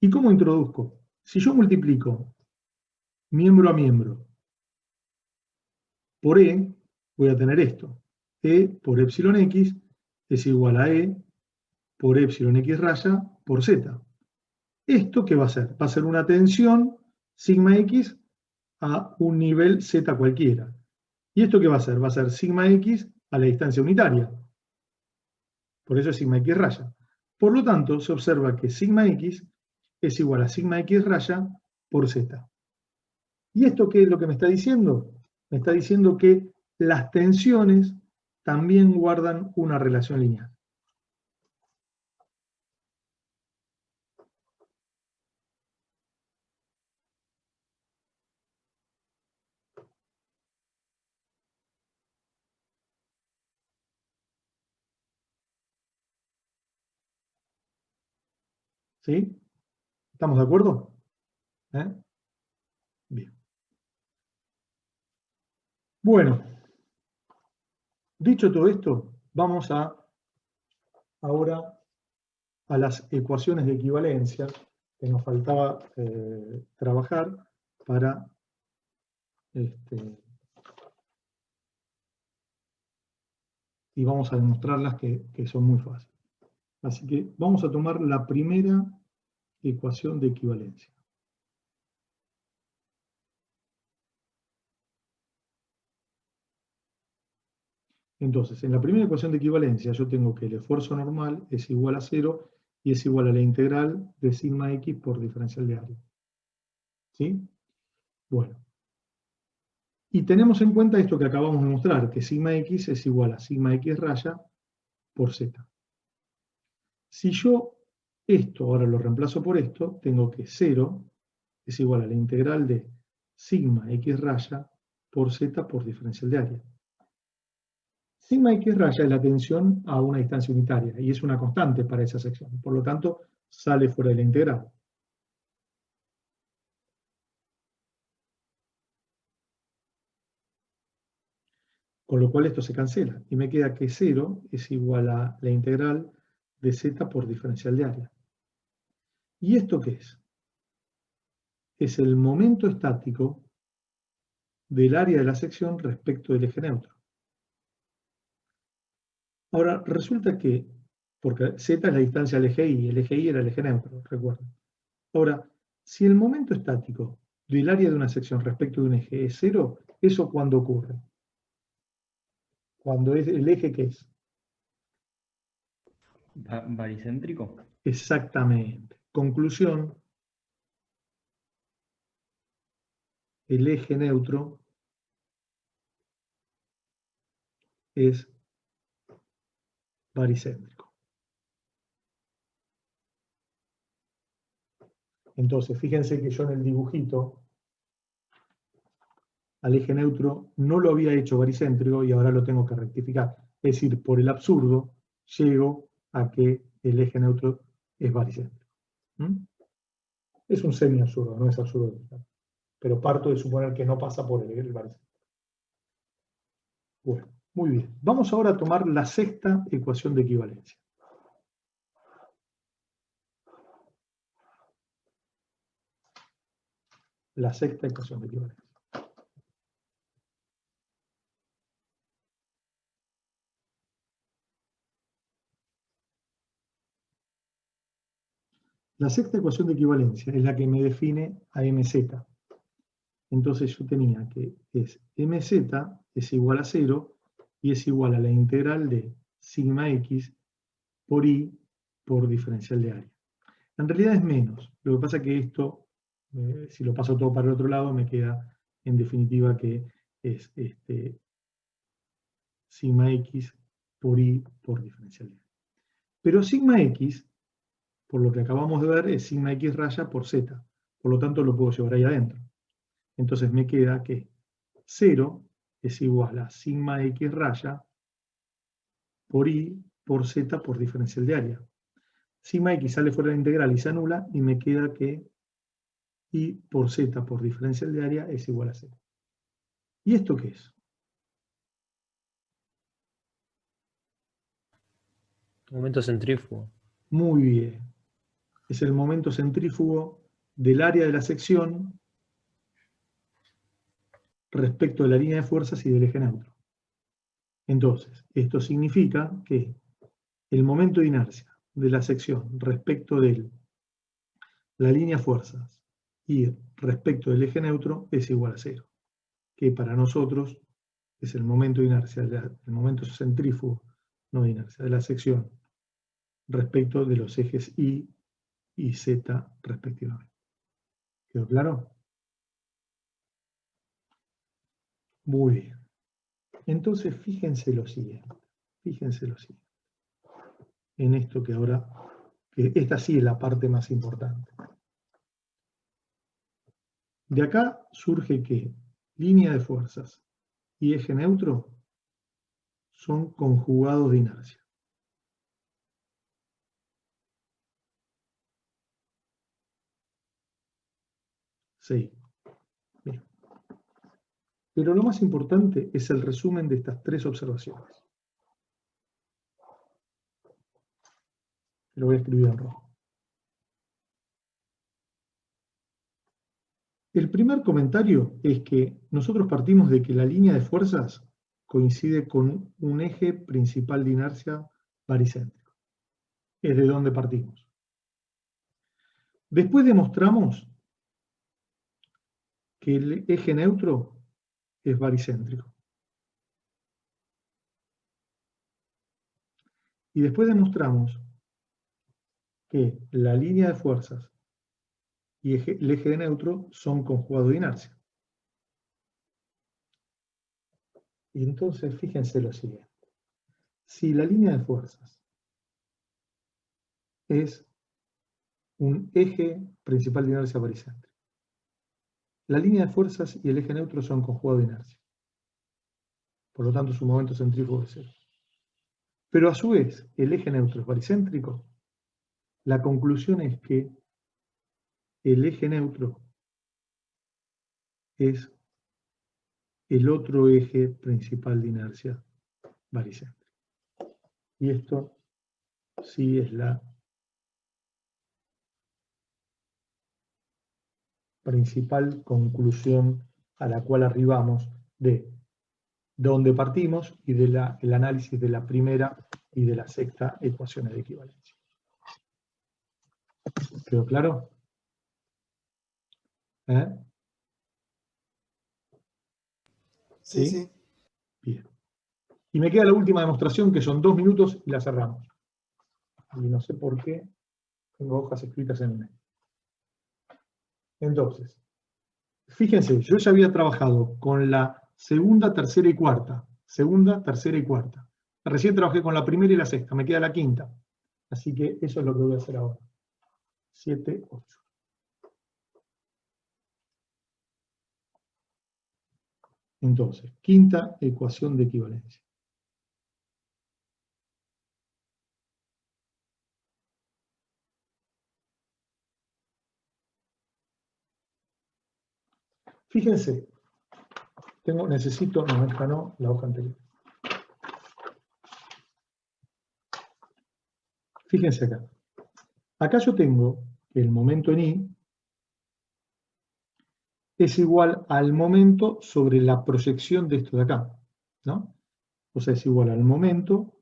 ¿Y cómo introduzco? Si yo multiplico miembro a miembro por E, voy a tener esto. E por epsilon x es igual a E por epsilon x raya por z. ¿Esto qué va a ser? Va a ser una tensión sigma x a un nivel z cualquiera. ¿Y esto qué va a ser? Va a ser sigma x a la distancia unitaria. Por eso es sigma x raya. Por lo tanto, se observa que sigma x es igual a sigma x raya por z. ¿Y esto qué es lo que me está diciendo? Me está diciendo que las tensiones también guardan una relación lineal. ¿Sí? ¿Estamos de acuerdo? Bien. Bueno, dicho todo esto, vamos ahora a las ecuaciones de equivalencia que nos faltaba trabajar para y vamos a demostrarlas que son muy fáciles. Así que vamos a tomar la primera ecuación de equivalencia. Entonces, en la primera ecuación de equivalencia yo tengo que el esfuerzo normal es igual a 0 y es igual a la integral de sigma x por diferencial de área. ¿Sí? Bueno. Y tenemos en cuenta esto que acabamos de mostrar, que sigma x es igual a sigma x raya por z. Si yo esto ahora lo reemplazo por esto, tengo que 0 es igual a la integral de sigma x raya por z por diferencial de área. Sigma x raya es la tensión a una distancia unitaria y es una constante para esa sección. Por lo tanto, sale fuera de la integral. Con lo cual esto se cancela y me queda que 0 es igual a la integral de z por diferencial de área. ¿Y esto qué es? Es el momento estático del área de la sección respecto del eje neutro. Ahora, resulta que, porque z es la distancia al eje y el eje y era el eje neutro, recuerden. Ahora, si el momento estático del área de una sección respecto de un eje es 0, ¿eso cuándo ocurre? Cuando es el eje que es. Baricéntrico. Exactamente. Conclusión, el eje neutro es baricéntrico. Entonces, fíjense que yo en el dibujito al eje neutro no lo había hecho baricéntrico y ahora lo tengo que rectificar. Es decir, por el absurdo, llego a que el eje neutro es baricéntrico. Es un semi-absurdo, no es absurdo. Pero parto de suponer que no pasa por el baricéntrico. Bueno, muy bien. Vamos ahora a tomar la sexta ecuación de equivalencia. La sexta ecuación de equivalencia. La sexta ecuación de equivalencia es la que me define a MZ. Entonces yo tenía que es MZ es igual a 0 y es igual a la integral de sigma x por i por diferencial de área. En realidad es menos. Lo que pasa es que esto, si lo paso todo para el otro lado, me queda en definitiva que es sigma x por i por diferencial de área. Pero sigma x, por lo que acabamos de ver, es sigma x raya por z. Por lo tanto, lo puedo llevar ahí adentro. Entonces me queda que 0 es igual a sigma x raya por i por z por diferencial de área. Sigma x sale fuera de la integral y se anula, y me queda que i por z por diferencial de área es igual a 0. ¿Y esto qué es? Momento centrífugo. Muy bien. Es el momento centrífugo del área de la sección respecto de la línea de fuerzas y del eje neutro. Entonces, esto significa que el momento de inercia de la sección respecto de la línea de fuerzas y respecto del eje neutro es igual a 0, que para nosotros es el momento de inercia, el momento centrífugo, no de inercia, de la sección respecto de los ejes Y y Z respectivamente. ¿Quedó claro? Muy bien. Entonces, fíjense lo siguiente. En esto que ahora, que esta sí es la parte más importante. De acá surge que línea de fuerzas y eje neutro son conjugados de inercia. Sí. Bien. Pero lo más importante es el resumen de estas tres observaciones. Lo voy a escribir en rojo. El primer comentario es que nosotros partimos de que la línea de fuerzas coincide con un eje principal de inercia baricéntrico. Es de donde partimos. Después demostramos que el eje neutro es baricéntrico. Y después demostramos que la línea de fuerzas y el eje de neutro son conjugados de inercia. Y entonces fíjense lo siguiente. Si la línea de fuerzas es un eje principal de inercia baricéntrico, la línea de fuerzas y el eje neutro son conjugados de inercia. Por lo tanto, su momento centrífugo es cero. Pero a su vez, el eje neutro es baricéntrico. La conclusión es que el eje neutro es el otro eje principal de inercia baricéntrico. Y esto sí es la principal conclusión a la cual arribamos de dónde partimos y del análisis de la primera y de la sexta ecuaciones de equivalencia. ¿Quedó claro? Sí, sí. Bien. Y me queda la última demostración, que son 2 minutos y la cerramos. Y no sé por qué tengo hojas escritas en el medio. Entonces, fíjense, yo ya había trabajado con la segunda, tercera y cuarta. Segunda, tercera y cuarta. Recién trabajé con la primera y la sexta, me queda la quinta. Así que eso es lo que voy a hacer ahora. 7, 8. Entonces, quinta ecuación de equivalencia. Fíjense, necesito, no, esta no, la hoja anterior. Fíjense acá. Acá yo tengo que el momento en I es igual al momento sobre la proyección de esto de acá, ¿no? O sea, es igual al momento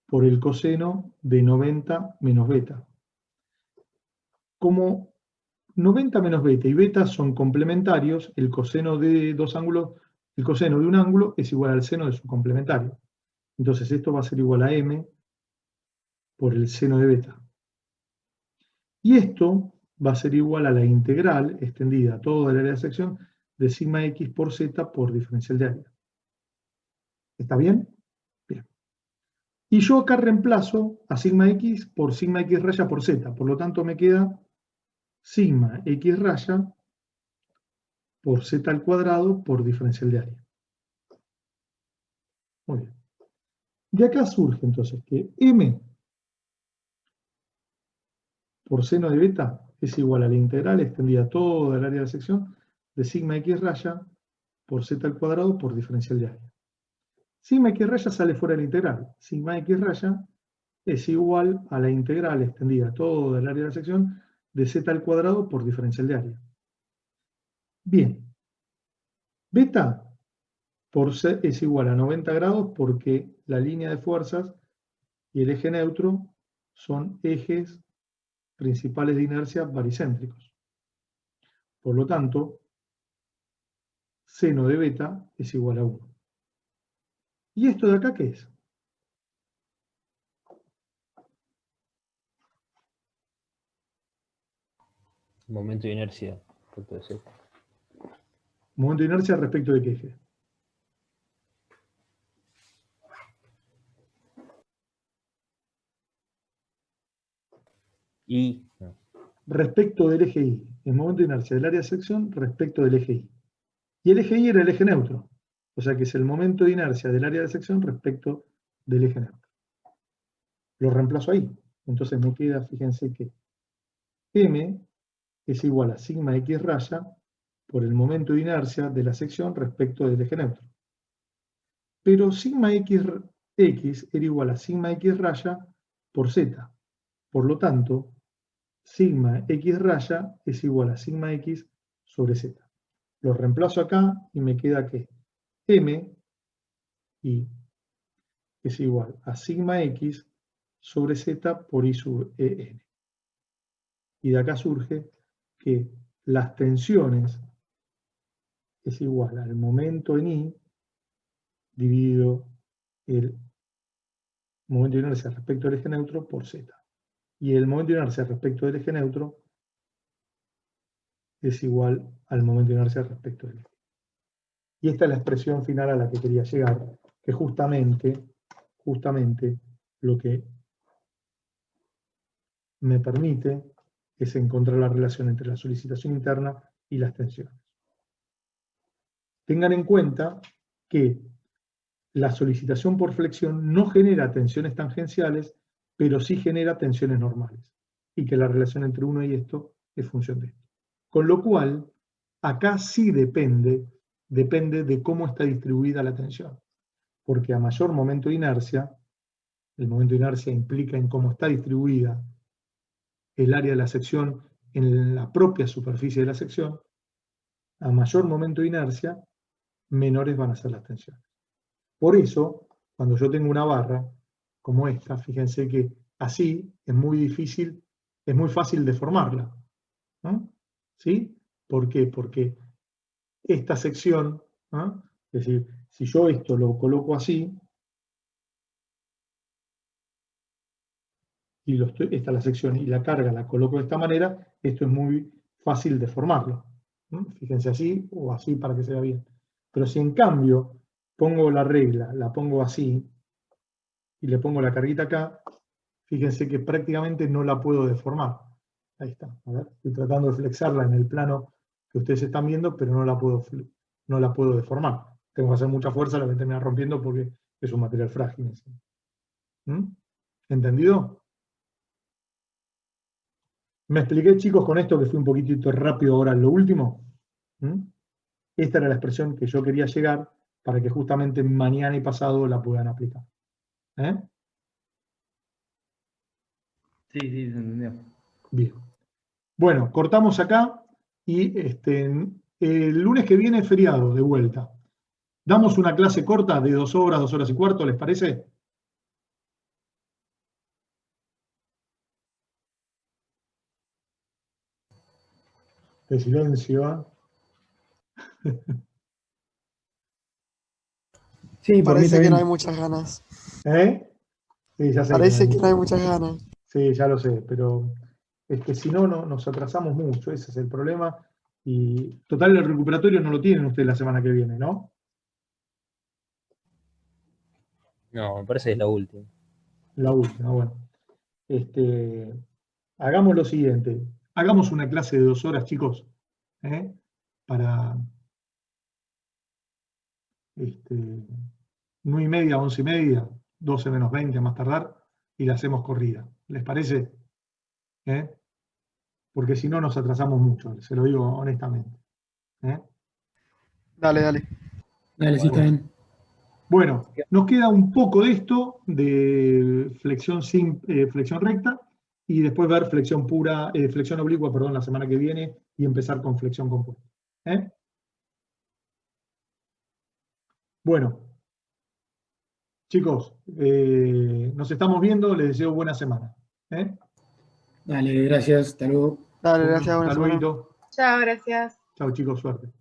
por el coseno de 90 menos beta. Como 90 menos beta y beta son complementarios, el coseno de dos ángulos, el coseno de un ángulo es igual al seno de su complementario. Entonces esto va a ser igual a m por el seno de beta. Y esto va a ser igual a la integral extendida a todo el área de sección de sigma x por z por diferencial de área. ¿Está bien? Bien. Y yo acá reemplazo a sigma x por sigma x raya por z. Por lo tanto me queda sigma x raya por z al cuadrado por diferencial de área. Muy bien. De acá surge entonces que m por seno de beta es igual a la integral extendida a toda el área de sección de sigma x raya por z al cuadrado por diferencial de área. Sigma x raya sale fuera de la integral. Sigma x raya es igual a la integral extendida a toda el área de sección de z al cuadrado por diferencial de área. Bien. Beta por C es igual a 90 grados porque la línea de fuerzas y el eje neutro son ejes principales de inercia baricéntricos. Por lo tanto, seno de beta es igual a 1. ¿Y esto de acá qué es? Momento de inercia. Momento de inercia respecto de qué eje. Y Respecto del eje Y. El momento de inercia del área de sección respecto del eje Y. Y el eje Y era el eje neutro. O sea que es el momento de inercia del área de sección respecto del eje neutro. Lo reemplazo ahí. Entonces me queda, fíjense que M es igual a sigma x raya por el momento de inercia de la sección respecto del eje neutro. Pero sigma x era igual a sigma x raya por z. Por lo tanto, sigma x raya es igual a sigma x sobre z. Lo reemplazo acá y me queda que m I es igual a sigma X sobre Z por I sub EN. Y de acá surge que las tensiones es igual al momento en I dividido el momento de inercia respecto al eje neutro por Z. Y el momento de inercia respecto del eje neutro es igual al momento de inercia respecto del eje. Y esta es la expresión final a la que quería llegar, que justamente lo que me permite es encontrar la relación entre la solicitación interna y las tensiones. Tengan en cuenta que la solicitación por flexión no genera tensiones tangenciales, pero sí genera tensiones normales, y que la relación entre uno y esto es función de esto. Con lo cual, acá sí depende de cómo está distribuida la tensión, porque a mayor momento de inercia, el momento de inercia implica en cómo está distribuida el área de la sección en la propia superficie de la sección, a mayor momento de inercia, menores van a ser las tensiones. Por eso, cuando yo tengo una barra como esta, fíjense que así es muy difícil, es muy fácil deformarla, ¿no? ¿Sí? ¿Por qué? Porque esta sección, ¿no? Es decir, si yo esto lo coloco así, y esta es la sección, y la carga la coloco de esta manera, esto es muy fácil deformarlo, ¿no? Fíjense así o así para que se vea bien. Pero si en cambio pongo la regla, la pongo así, y le pongo la carguita acá, fíjense que prácticamente no la puedo deformar. Ahí está. A ver, estoy tratando de flexarla en el plano que ustedes están viendo, pero no la puedo deformar. Tengo que hacer mucha fuerza, la voy a terminar rompiendo porque es un material frágil. ¿Mm? ¿Entendido? ¿Me expliqué, chicos, con esto que fui un poquitito rápido ahora en lo último? ¿Mm? Esta era la expresión que yo quería llegar para que justamente mañana y pasado la puedan aplicar. ¿Eh? Sí, se entendió. Bien. Bueno, cortamos acá y el lunes que viene feriado de vuelta. Damos una clase corta de 2 horas, 2 horas y cuarto, ¿les parece? De silencio. Sí, por mí Parece que no hay también. muchas ganas. ¿Eh? Sí, ya sé. Parece que no hay muchas ganas. Sí, ya lo sé, pero es que si no, nos atrasamos mucho, ese es el problema. Y total, el recuperatorio no lo tienen ustedes la semana que viene, ¿no? No, me parece que es la última. La última, bueno. Hagamos lo siguiente. Hagamos una clase de 2 horas, chicos, ¿eh? Para 9:30, 11:30, 12 menos 20 a más tardar, y la hacemos corrida. ¿Les parece? Porque si no nos atrasamos mucho, se lo digo honestamente. Dale, dale. Dale, sí, está bien. Bueno, nos queda un poco de esto, de flexión recta, y después ver flexión pura, flexión oblicua, perdón, la semana que viene, y empezar con flexión compuesta. Bueno, chicos, nos estamos viendo, les deseo buena semana. Dale, gracias, hasta luego. Dale, gracias, buena Hasta semana. luego. Chao, gracias. Chao, chicos, suerte.